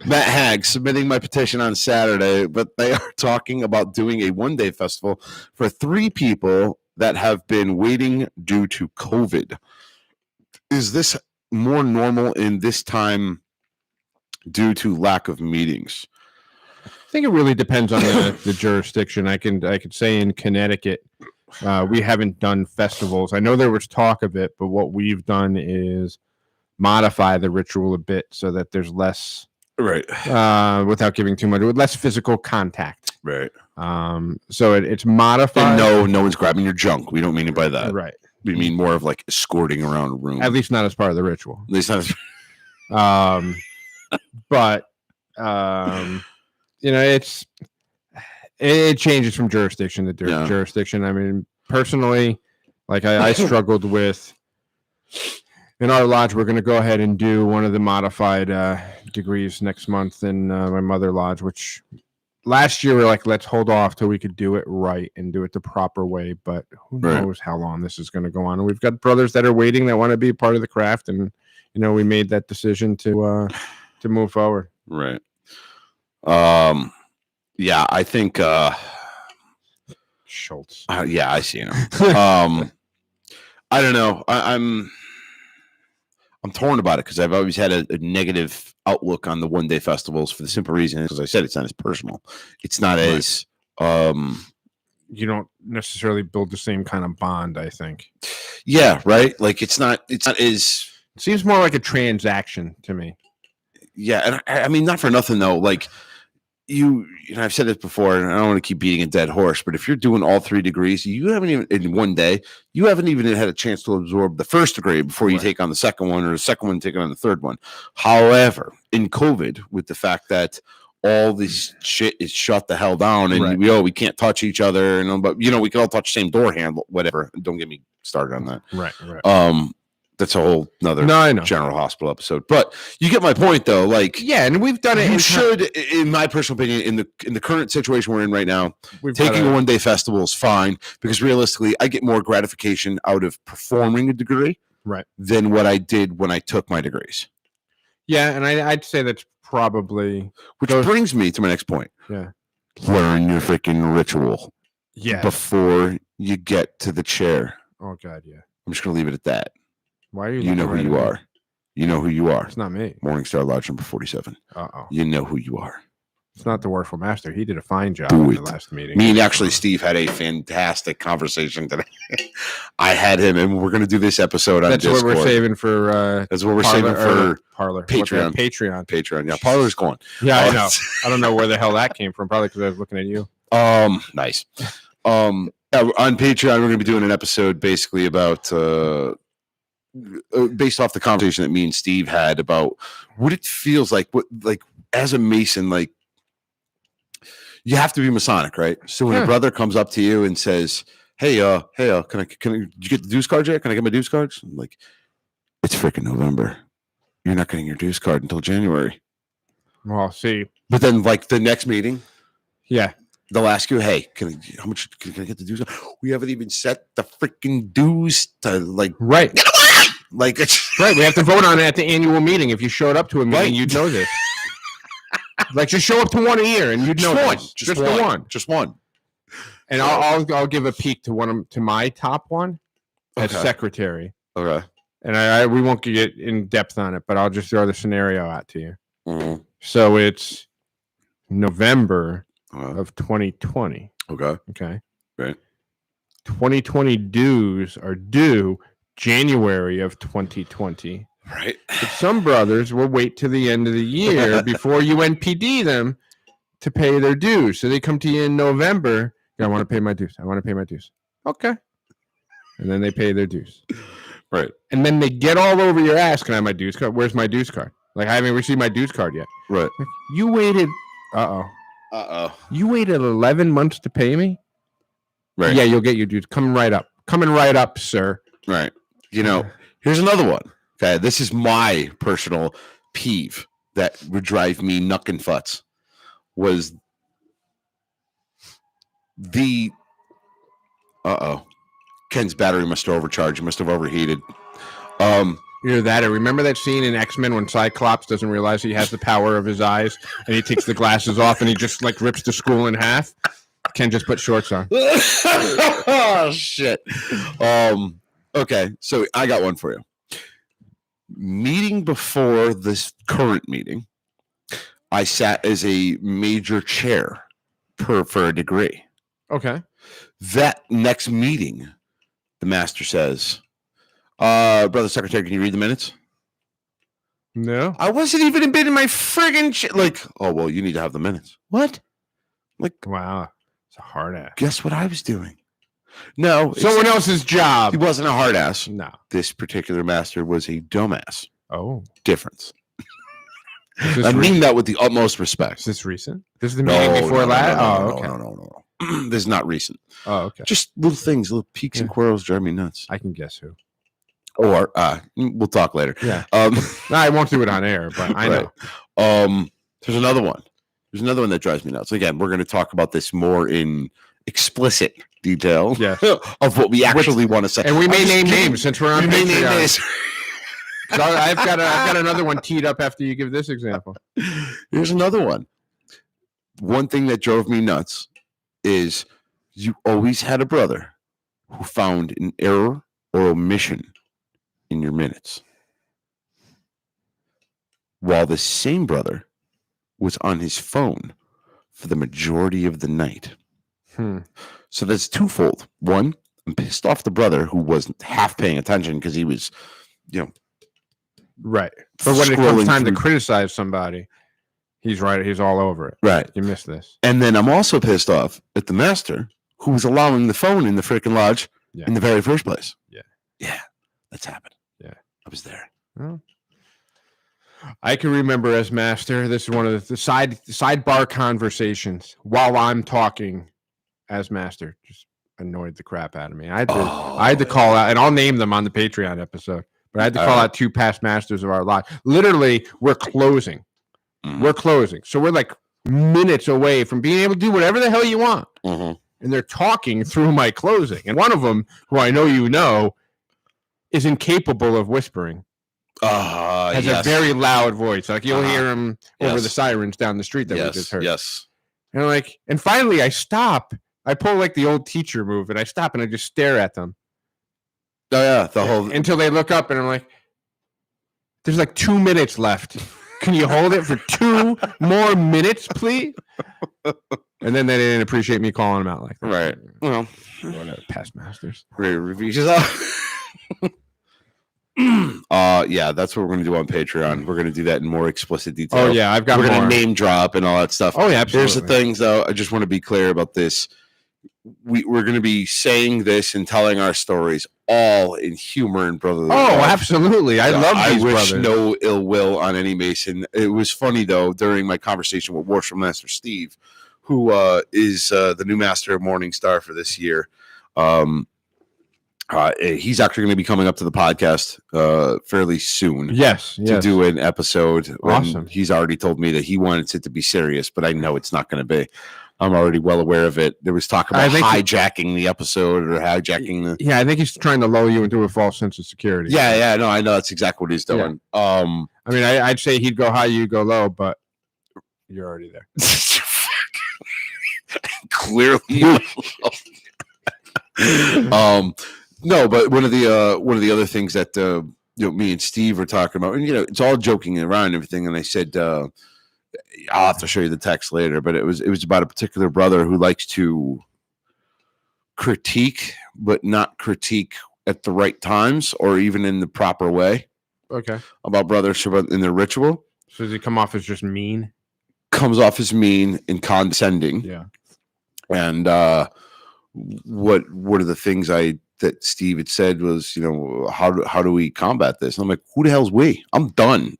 Matt Hag submitting my petition on Saturday, but they are talking about doing a one-day festival for 3 people that have been waiting due to COVID. Is this more normal in this time due to lack of meetings? I think it really depends on the jurisdiction. I could say in Connecticut, we haven't done festivals. I know there was talk of it, but what we've done is modify the ritual a bit so that there's less, without giving too much, with less physical contact. Right. So it's modified. And no one's grabbing your junk. We don't mean it by that. Right. We mean more of like escorting around a room. At least not as part of the ritual. At least not. But it changes from jurisdiction to jurisdiction. I mean, personally, like I struggled with. In our lodge, we're going to go ahead and do one of the modified degrees next month in my mother lodge, which last year we were like, let's hold off till we could do it right and do it the proper way. But who knows how long this is going to go on. And we've got brothers that are waiting that want to be part of the craft. And, we made that decision to move forward. Right. Yeah, I think Schultz. Yeah, I see him. I don't know. I'm torn about it because I've always had a negative outlook on the one-day festivals for the simple reason, as I said, it's not as personal. It's not as you don't necessarily build the same kind of bond, I think. Yeah, right. Like it's not as. It seems more like a transaction to me. Yeah, and I mean, not for nothing though. Like you know, I've said this before, and I don't want to keep beating a dead horse, but if you're doing all 3 degrees, you haven't even in one day, you haven't even had a chance to absorb the first degree before you take on the second one, or the second one taking on the third one. However, in COVID, with the fact that all this shit is shut the hell down, and we can't touch each other, and but you know, we can all touch the same door handle, whatever. Don't get me started on that. Right. That's a whole nother General Hospital episode, but you get my point, though. Like, yeah, and we've done it. You should, in my personal opinion, in the current situation we're in right now, taking a one-day festival is fine, because realistically, I get more gratification out of performing a degree, than what I did when I took my degrees. Yeah, and I'd say that's probably, which brings me to my next point. Yeah, learn your freaking ritual. Yeah, before you get to the chair. Oh God, yeah. I'm just gonna leave it at that. Why are you? You know who you are. You know who you are. It's not me. Morningstar Lodge number 47. You know who you are. It's not the Worshipful Master. He did a fine job in the last meeting. Me and actually Steve had a fantastic conversation today. I had him, and we're going to do this episode on Discord. That's what we're saving for. That's what we're saving for Parlor. Patreon. Patreon. Yeah, Parlor's gone. Yeah, I know. I don't know where the hell that came from. Probably because I was looking at you. Nice. On Patreon, we're going to be doing an episode basically about. Based off the conversation that me and Steve had about what it feels like, as a Mason, like you have to be Masonic, right? So when a brother comes up to you and says, "Hey, can you get the dues card yet? Can I get my dues cards?" I'm like, it's freaking November. You're not getting your dues card until January. Well, see, but then like the next meeting, they'll ask you, "Hey, how much can I get the dues?" We haven't even set the freaking dues to like right. We have to vote on it at the annual meeting. If you showed up to a meeting, you'd know this. Like, just show up to one a year, and you'd know this. Just one. And I'll give a peek to my top one as secretary. Okay. And we won't get in depth on it, but I'll just throw the scenario out to you. Mm-hmm. So it's November of 2020. Okay. Right. 2020 dues are due January of 2020. Right. But some brothers will wait to the end of the year before you NPD them to pay their dues. So they come to you in November. I want to pay my dues. Okay. And then they pay their dues. Right. And then they get all over your ass. Can I have my dues card? Where's my dues card? Like, I haven't received my dues card yet. Right. You waited. You waited 11 months to pay me? Right. Yeah, you'll get your dues. Coming right up, sir. Right. You know, here's another one. Okay. This is my personal peeve that would drive me knuckin' futz. Was the Ken's battery must have overcharged. He must have overheated. Either that, or remember that scene in X-Men when Cyclops doesn't realize he has the power of his eyes, and he takes the glasses off, and he just like rips the school in half. Ken just put shorts on. Oh shit. Okay, so I got one for you. Meeting before this current meeting, I sat as a major chair for a degree. Okay. That next meeting, the master says, Brother Secretary, can you read the minutes? No. I wasn't even in my friggin' like, oh, well, you need to have the minutes. What? Like, wow. It's a hard ass. Guess what I was doing? No. Someone else's job. He wasn't a hard ass. No. This particular master was a dumbass. Oh. Difference. I mean that with the utmost respect. Is this recent? This is the meeting before that? Okay. No. This is not recent. Oh, okay. Just little things, little peaks and quarrels drive me nuts. I can guess who. Or we'll talk later. Yeah. No, I won't do it on air, but I know. There's another one. There's another one that drives me nuts. Again, we're going to talk about this more in explicit detail of what we actually want to say. And we may name names since we're on Patreon. So I've got another one teed up after you give this example. Here's another one. One thing that drove me nuts is you always had a brother who found an error or omission in your minutes, while the same brother was on his phone for the majority of the night. So that's twofold. One, I'm pissed off the brother who wasn't half paying attention because he was, right. But when it comes time to criticize somebody, He's right. He's all over it. Right. You missed this. And then I'm also pissed off at the master who was allowing the phone in the freaking lodge in the very first place. Yeah. Yeah. That's happened. Yeah. I was there. Well, I can remember as master, this is one of the sidebar conversations while I'm talking as master. Just annoyed the crap out of me. I had to call out, and I'll name them on the Patreon episode, but I had to call out 2 past masters of our lodge. Literally, we're closing. We're closing. So we're like minutes away from being able to do whatever the hell you want. And they're talking through my closing. And one of them, who I know you know, is incapable of whispering. Has a very loud voice. Like you'll hear him over the sirens down the street that we just heard. Yes. And finally I stop. I pull like the old teacher move and I stop and I just stare at them. Oh yeah. The whole until they look up and I'm like, there's like 2 minutes left. Can you hold it for 2 more minutes, please? And then they didn't appreciate me calling them out like that. Right. Well, whatever, past masters. Reviews yourself. Yeah, that's what we're going to do on Patreon. We're going to do that in more explicit detail. Oh yeah, we're going to name drop and all that stuff. Oh yeah, absolutely. Here's the things though. I just want to be clear about this. We're going to be saying this and telling our stories all in humor and brotherly. Oh, absolutely. I love these wish brothers. No ill will on any Mason. It was funny though during my conversation with Worship Master Steve, who is the new master of Morning Star for this year. He's actually going to be coming up to the podcast fairly soon. Yes, to do an episode. Awesome. He's already told me that he wants it to be serious, but I know it's not going to be. I'm already well aware of it. There was talk about hijacking the episode or hijacking the. Yeah, I think he's trying to lull you into a false sense of security. Yeah, no, I know that's exactly what he's doing. Yeah. I mean, I'd say he'd go high, you go low, but you're already there. Clearly. No, but one of the other things that me and Steve were talking about, and it's all joking around and everything, and I said I'll have to show you the text later, but it was about a particular brother who likes to critique, but not critique at the right times or even in the proper way. Okay. About brothers in their ritual. So does he come off as just mean? Comes off as mean and condescending. Yeah. And what are the things that Steve had said was, how do we combat this? And I'm like, who the hell's we? I'm done.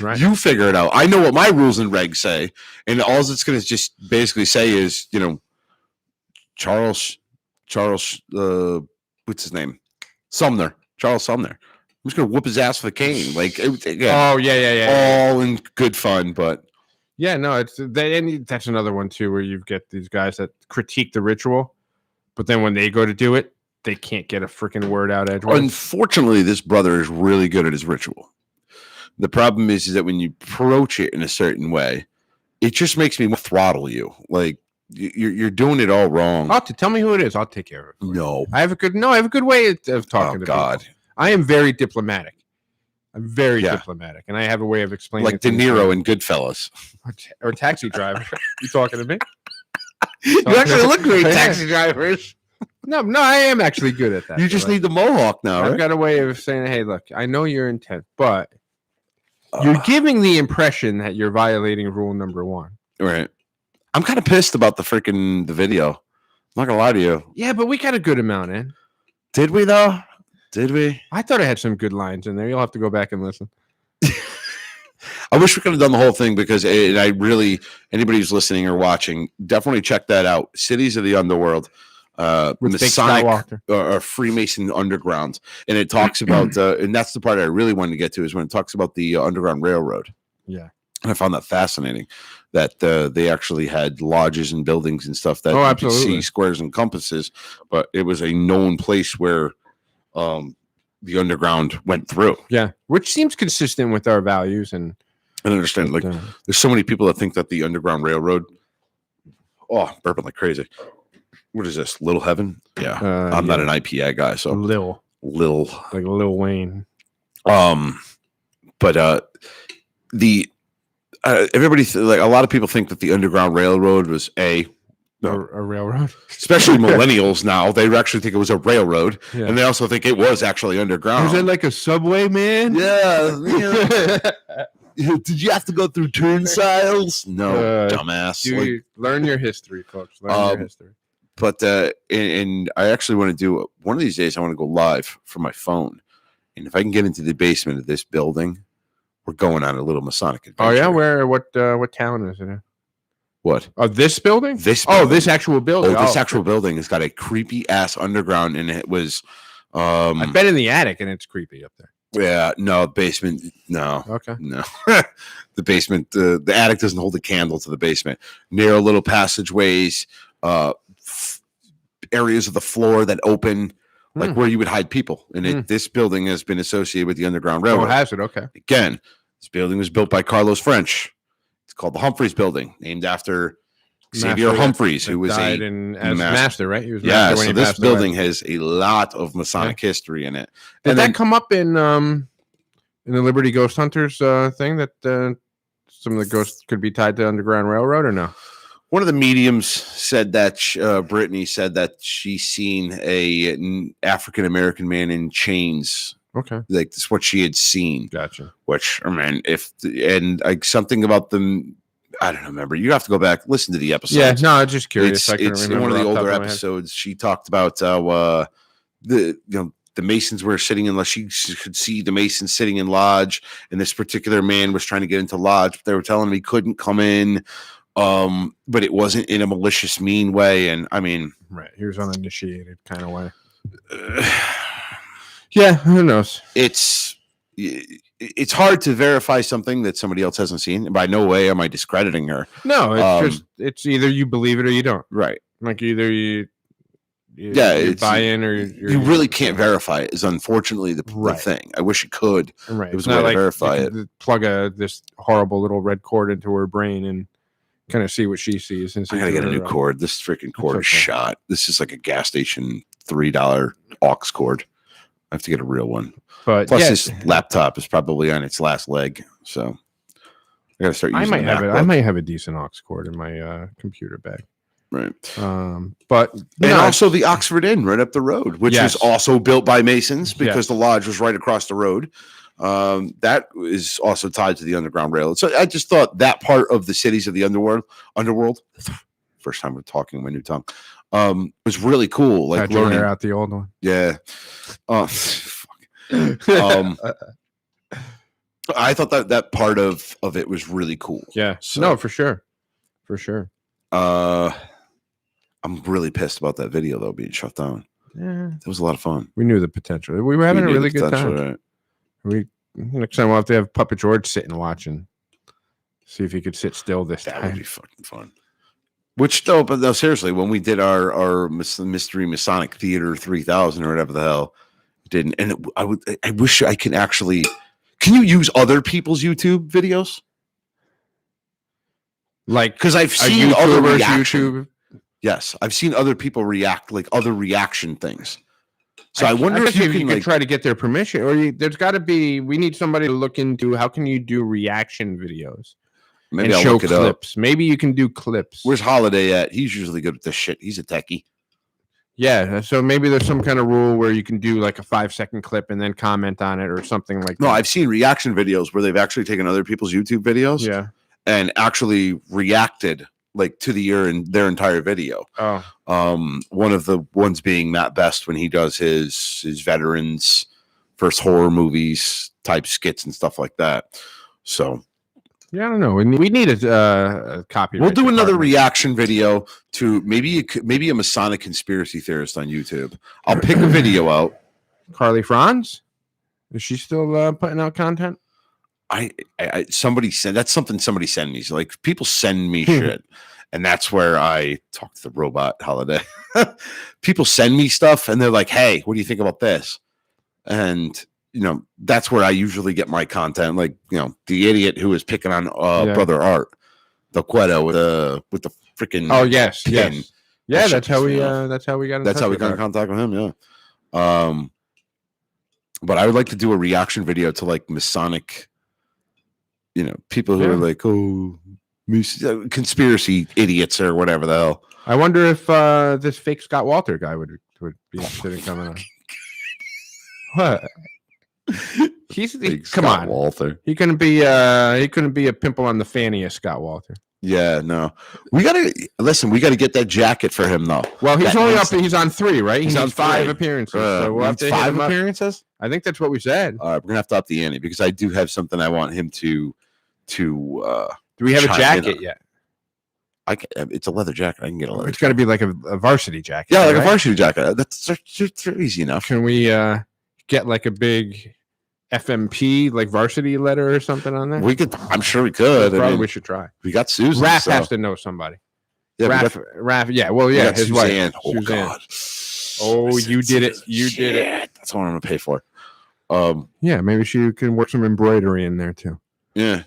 Right. You figure it out. I know what my rules and regs say. And all it's going to just basically say is, Charles, what's his name? Charles Sumner. I'm just going to whoop his ass with a cane. Like, yeah. Oh, yeah. All in good fun, but. Yeah, no, that's another one too, where you get these guys that critique the ritual, but then when they go to do it, they can't get a freaking word out edgewise. Unfortunately, this brother is really good at his ritual. The problem is that when you approach it in a certain way, it just makes me throttle you. Like you're doing it all wrong. Tell me who it is. I'll take care of it. No, I have a good way of talking to God. People. I am very diplomatic. I'm very diplomatic, and I have a way of explaining. Like De Niro in Goodfellas, or Taxi Driver. You talking to me? You actually look great, Taxi Drivers. No, I am actually good at that. You just need the mohawk now. I've got a way of saying, "Hey, look, I know your intent, but you're giving the impression that you're violating rule number 1." Right. I'm kind of pissed about the video. I'm not gonna lie to you. Yeah, but we got a good amount in. Did we though? Did we? I thought I had some good lines in there. You'll have to go back and listen. I wish we could have done the whole thing because anybody who's listening or watching, definitely check that out. Cities of the Underworld, Masonic or Freemason Underground. And it talks about, and that's the part I really wanted to get to, is when it talks about the Underground Railroad. Yeah. And I found that fascinating that they actually had lodges and buildings and stuff that you could see squares and compasses, but it was a known place where the underground went through. Yeah, which seems consistent with our values and understand. Like, there's so many people that think that the Underground Railroad. Oh, burping like crazy. What is this? Little Heaven? Yeah, I'm not an IPA guy, so Lil like Lil Wayne. But everybody like a lot of people think that the Underground Railroad was a railroad, especially millennials. Now they actually think it was a railroad, and they also think it was actually underground. Was it like a subway, man? Yeah, Did you have to go through turnstiles? No, dumbass. Dude, learn your history, folks. Learn your history. But and I actually want to do one of these days. I want to go live from my phone, and if I can get into the basement of this building, we're going on a little Masonic adventure. Oh yeah, where? What town is it in? What? Oh, this building? This building? This actual building. This actual building has got a creepy ass underground, and it was. I've been in the attic, and it's creepy up there. Yeah, no basement. No, okay, no. The basement. The attic doesn't hold a candle to the basement. Narrow little passageways, areas of the floor that open, like where you would hide people. And this building has been associated with the Underground Railroad. Oh, has it? Okay. Again, this building was built by Carlos French. It's called the Humphreys Building, named after Xavier Humphreys, who was as master, right? He was master when so this building has a lot of Masonic history in it. Did that come up in the Liberty Ghost Hunters thing that some of the ghosts could be tied to Underground Railroad, or no? One of the mediums said that Brittany said that she's seen an African American man in chains. Okay, like that's what she had seen. Gotcha. Which I mean, like something about them. I don't remember. You have to go back listen to the episode. Yeah, no, I'm just curious. It's in one of the older episodes. She talked about the Masons were sitting in. She could see the Masons sitting in lodge, and this particular man was trying to get into lodge, but they were telling him he couldn't come in. But it wasn't in a malicious, mean way, and I mean, right? He was uninitiated kind of way. Yeah, who knows? It's hard to verify something that somebody else hasn't seen. By no way am I discrediting her. No, it's it's either you believe it or you don't. Right. Like either you buy in or you really can't verify it. Is unfortunately the thing. I wish it could. Right. It was a way to verify it. Plug this horrible little red cord into her brain and kind of see what she sees. And I gotta get a new cord. This freaking cord is shot. This is like a gas station $3 aux cord. I have to get a real one. But plus, this laptop is probably on its last leg, so I gotta start using. I might have a decent aux cord in my computer bag. Right. But also the Oxford Inn right up the road, which was also built by Masons because the lodge was right across the road. That is also tied to the Underground Railroad. So I just thought that part of the cities of the underworld. First time we're talking my new tongue. Was really cool. Like learning out the old one. Yeah. I thought that part of it was really cool. Yeah. So, no, for sure. For sure. I'm really pissed about that video though being shut down. Yeah. It was a lot of fun. We knew the potential. We were having a really good time. Right. Next time we'll have to have Puppet George sit and watch and see if he could sit still this time. That would be fucking fun. Which though, but no, seriously, when we did our Mystery Masonic Theater 3000 or whatever the hell, didn't, and I wish I can actually. Can you use other people's YouTube videos? Like, because I've seen other reaction. Yes, I've seen other people react, like other reaction things. So I wonder if you can try to get their permission, or there's got to be. We need somebody to look into how can you do reaction videos. Maybe I'll look it clips. Up. Maybe you can do clips. Where's Holiday at? He's usually good at this shit. He's a techie. Yeah, so maybe there's some kind of rule where you can do like a 5-second clip and then comment on it or something like that. No, I've seen reaction videos where they've actually taken other people's YouTube videos, and actually reacted like to their entire video. Oh, one of the ones being Matt Best when he does his veterans first horror movies type skits and stuff like that. So. Yeah, I don't know. We need a copyright. We'll do another reaction video to maybe a Masonic conspiracy theorist on YouTube. I'll pick a video out. Carly Franz, is she still putting out content? Somebody sent that's something somebody sent me. So like people send me shit, and that's where I talk to the robot Holiday. People send me stuff, and they're like, "Hey, what do you think about this?" And that's where I usually get my content. Like, the idiot who was picking on Brother Art, the Queto with the freaking yes. Yeah, that's how we got in contact with him. Yeah. But I would like to do a reaction video to like Masonic, people who are like, conspiracy idiots or whatever the hell. I wonder if this fake Scott Walter guy would be interested in coming on. What? Big Come Scott on, Walther. he couldn't be a pimple on the fanny of Scott Walter. Yeah, no. We gotta get that jacket for him though. Well, he's That only needs- up. He's on 3, right? He's He's on on 5 3. appearances. So we'll have to hit 5 him up. appearances. I think that's what we said. All right, we're gonna have to up the ante because I do have something I want him to. Do we have a chime in jacket on. yet? It's a leather jacket. I can get a leather. It's got to be like a varsity jacket. Yeah, like right? a varsity jacket. That's easy enough. Can we get like a big FMP like varsity letter or something on there? We could. I'm sure we could. Probably I mean, we should try. we got Susan. Raph so- has to know somebody. Yeah, we Raph, got- Raph. Yeah. Well, we yeah. got His Suzanne. wife. Oh Suzanne. God. Oh, you did it. You Shit. did it. That's what I'm gonna pay for. Yeah. Maybe she can work some embroidery in there too. Yeah.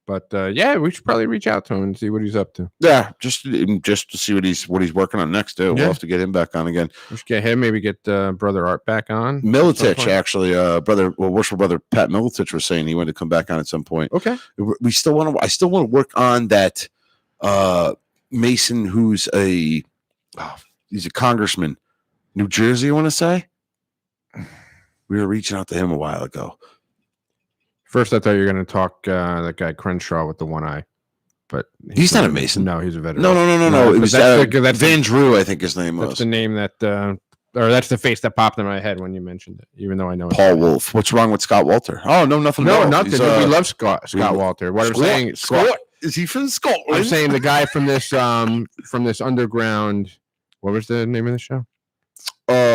But yeah, we should probably reach out to him and see what he's up to. Yeah. Just to see what he's working on next too. Yeah. We'll have to get him back on again. We should get him. Maybe get Brother Art back on. Militich, point. actually, worshipful brother Pat Militich was saying he wanted to come back on at some point. Okay. I still want to work on that Mason who's he's a congressman, New Jersey, I want to say. We were reaching out to him a while ago. First, I thought you were going to talk that guy Crenshaw with the one eye, but He's not a Mason. No, he's a veteran. No. No, It was that's the- Van Drew, I think his name That's was. the name that, or that's the face that popped in my head when you mentioned it, even though I know Paul Wolf. What's wrong with Scott Walter? Oh, no, nothing. No, at all. nothing. He's, We love Scott we- Walter. What I'm saying, Scott. Is he from Scotland? I'm saying the guy from this underground. What was the name of the show?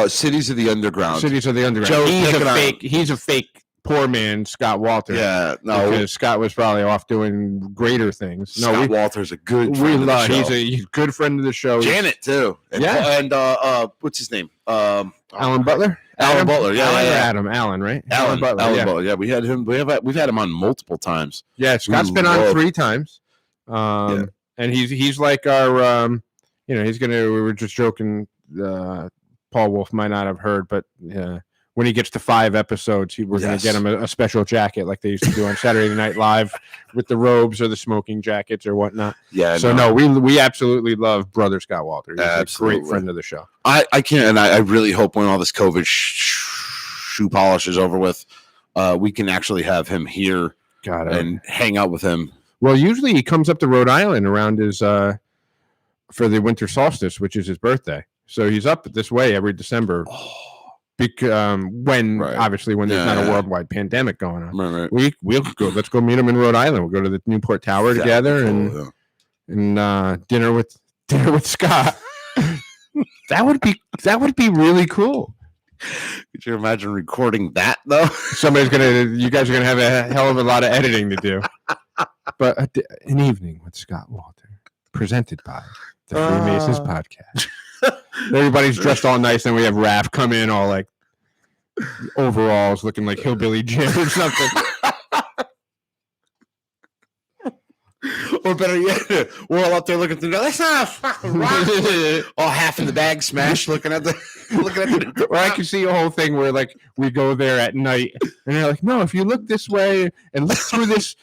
Cities of the Underground. Cities of the Underground. Joe He's picking a on- fake. He's a fake poor man, Scott Walter. Yeah, no. because Scott was probably off doing greater things. No, Scott Walter's a good. we friend of the love. show. He's a good friend of the show. Janet too. And, Yeah. and what's his name? Alan Butler. Alan Butler. Yeah, Alan yeah, or yeah. Adam. Alan, right? Alan Butler. Alan yeah. Butler. Yeah, we had him. We've had him on multiple times. Yeah, Scott's been on 3 times. And he's like our he's gonna. We were just joking. Paul Wolf might not have heard, but when he gets to 5 episodes, we're gonna get him a special jacket like they used to do on Saturday Night Live with the robes or the smoking jackets or whatnot. Yeah. So no, we absolutely love Brother Scott Walter. He's Absolutely. a great friend of the show. I can't, and I really hope when all this COVID shoe polish is over with, we can actually have him here and hang out with him. Well, usually he comes up to Rhode Island around his for the winter solstice, which is his birthday. So he's up this way every December. When obviously when there's not a worldwide pandemic going on, right. we'll go. Let's go meet him in Rhode Island. We'll go to the Newport Tower together and dinner with Scott. that would be really cool. Could you imagine recording that though? You guys are gonna have a hell of a lot of editing to do. But an evening with Scott Walter, presented by the Freemasons podcast. Everybody's dressed all nice, and we have Raph come in all like overalls, looking like Hillbilly Jim or something. Or better yet, we're all up there looking through. That's not a fucking rock. All half in the bag smashed, looking at the. Or I can see a whole thing where like we go there at night, and they're like, "No, if you look this way and look through this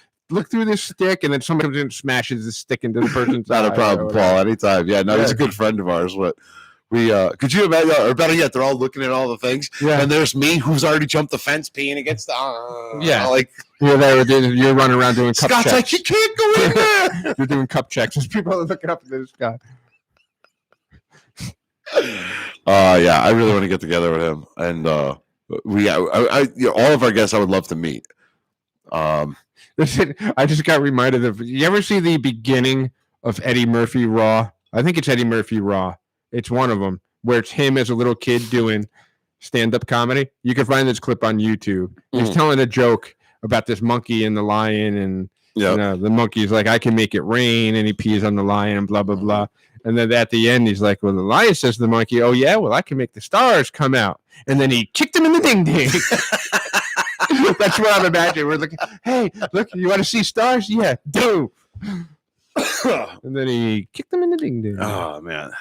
stick," and then somebody comes in and smashes the stick into the person's Not eye a problem, or Paul. Anytime. Yeah, no, he's a good friend of ours. What we could you imagine? Or better yet, they're all looking at all the things, and there's me who's already jumped the fence, peeing against the. Like you're there, you're running around doing cup Scott's checks. like, you can't go in there. You're doing cup checks as people are looking up at this guy. Yeah, I really want to get together with him, and all of our guests I would love to meet. Listen, I just got reminded of. You ever see the beginning of Eddie Murphy Raw? I think it's Eddie Murphy Raw. It's one of them where it's him as a little kid doing stand-up comedy. You can find this clip on YouTube. He's telling a joke about this monkey and the lion, and the monkey's like, "I can make it rain," and he pees on the lion, and blah blah blah. And then at the end, he's like, "Well, the lion says to the monkey, 'Oh yeah, well I can make the stars come out,'" and then he kicked him in the ding ding. That's what I'm imagining. We're looking, "Hey, look, you want to see stars? Yeah, do." And then he kicked him in the ding ding. Oh man.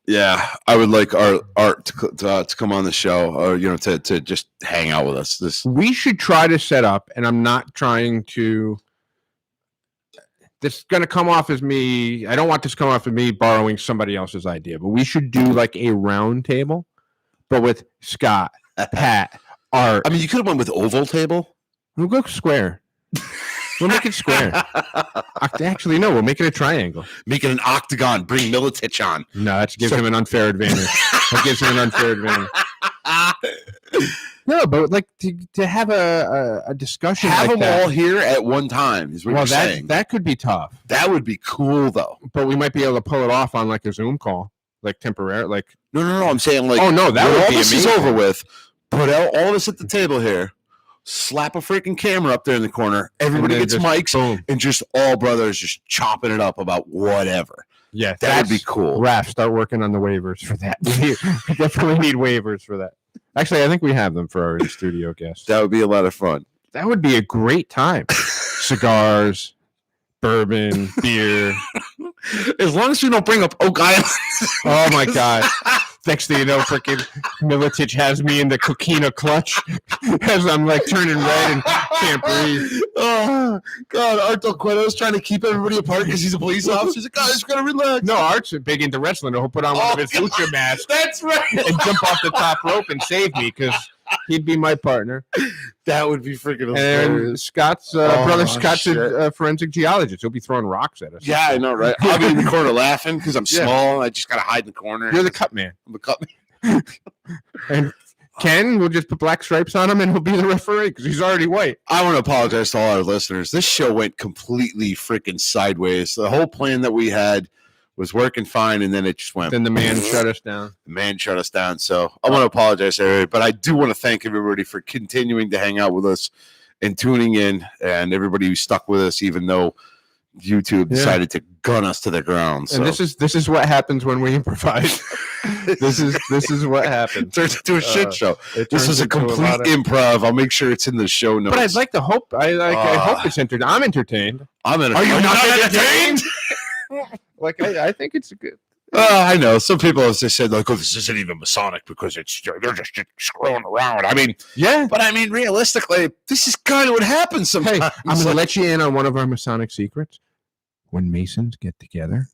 Yeah, I would like Art to come on the show, or to just hang out with us. We should try to set up, and I'm not trying to. This is going to come off as me. I don't want this to come off as me borrowing somebody else's idea, but we should do like a round table, but with Scott, Pat, Art. I mean, you could have went with oval table. We'll go square. We'll make it square. Actually, no, we'll make it a triangle. Make it an octagon. Bring Militich on. No, that gives him an unfair advantage. That gives him an unfair advantage. No, but like to have a discussion. Have like them that, all here at one time is what you're saying. That could be tough. That would be cool, though. But we might be able to pull it off on like a Zoom call, like temporary. Like No. I'm saying like. Oh no, that when would all be this amazing. is over with. Put all this at the table here. Slap a freaking camera up there in the corner. Everybody And then gets just mics, boom. and just all brothers just chopping it up about whatever. Yeah, That would be cool. Raph, start working on the waivers for that. We definitely need waivers for that. Actually, I think we have them for our in-studio guests. That would be a lot of fun. That would be a great time. Cigars, bourbon, beer. As long as we don't bring up Oak Island. Oh my God. Next thing you know, freaking Militich has me in the coquina clutch as I'm like turning red and can't breathe. Oh, God. Art Del Cueto's trying to keep everybody apart because he's a police officer. He's like, guys, gotta relax. No, Art's big into wrestling. He'll put on one of his lucha masks That's right. and jump off the top rope and save me because he'd be my partner. That would be freaking And hilarious. Scott's Oh, brother Scott's shit. a forensic geologist. He'll be throwing rocks at us. Yeah, I know, right? I'll be in the corner laughing because I'm Yeah. small. I just gotta hide in the corner. You're the cut man. I'm the cut. And Ken will just put black stripes on him and he'll be the referee because he's already white. I want to apologize to all our listeners. This show went completely freaking sideways. The whole plan that we had was working fine, and then it just went. Then the man shut us down. The man shut us down. So I want to apologize to everybody, but I do want to thank everybody for continuing to hang out with us and tuning in, and everybody who stuck with us, even though YouTube decided to gun us to the ground. So. And this is what happens when we improvise. this is what happens. Turns into a shit show. It This turns is a into complete lot of- improv. I'll make sure it's in the show notes. But I'd like to hope. I hope it's entertained. I'm entertained. I'm in. Are you not entertained? Like I think it's a good. I know. Some people have just said, like, oh, this isn't even Masonic because they're just screwing around. I mean, Yeah. but I mean, realistically, this is kind of what happens sometimes. Hey, I'm going to let you in on one of our Masonic secrets. When Masons get together,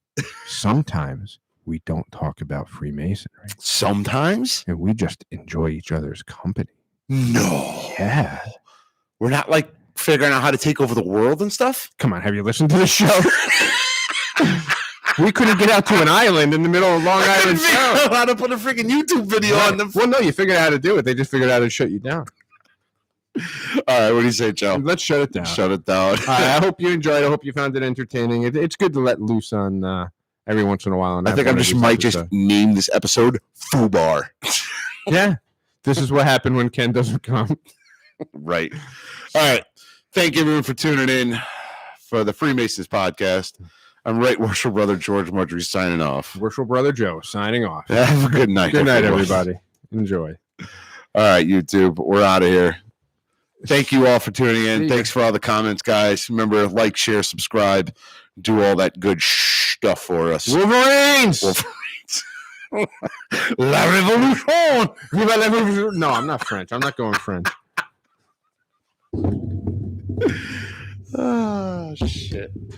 sometimes we don't talk about Freemasonry, Sometimes? and we just enjoy each other's company. No. Yeah. We're not like figuring out how to take over the world and stuff. Come on, have you listened to the show? We couldn't get out to an island in the middle of Long Island Sound. How to put a freaking YouTube video on them. Well, no, you figured out how to do it. They just figured out how to shut you down. All right, what do you say, Joe? Let's shut it down. Shut it down. I hope you enjoyed. I hope you found it entertaining. It's good to let loose on every once in a while. And I have think one I of just these might just episodes. name this episode Foobar. Yeah. This is what happened when Ken doesn't come. Right. All right. Thank everyone for tuning in for the Freemasons podcast. I'm Right Worship Brother George Marjorie signing off. Worshipful Brother Joe signing off. Have a good night. Good night, everybody. Enjoy. All right, YouTube. We're out of here. Thank you all for tuning in. See ya. Thanks for all the comments, guys. Remember, like, share, subscribe, do all that good stuff for us. Wolverines! La Revolution! Viva la Revolution! No, I'm not French. I'm not going French. Oh, shit.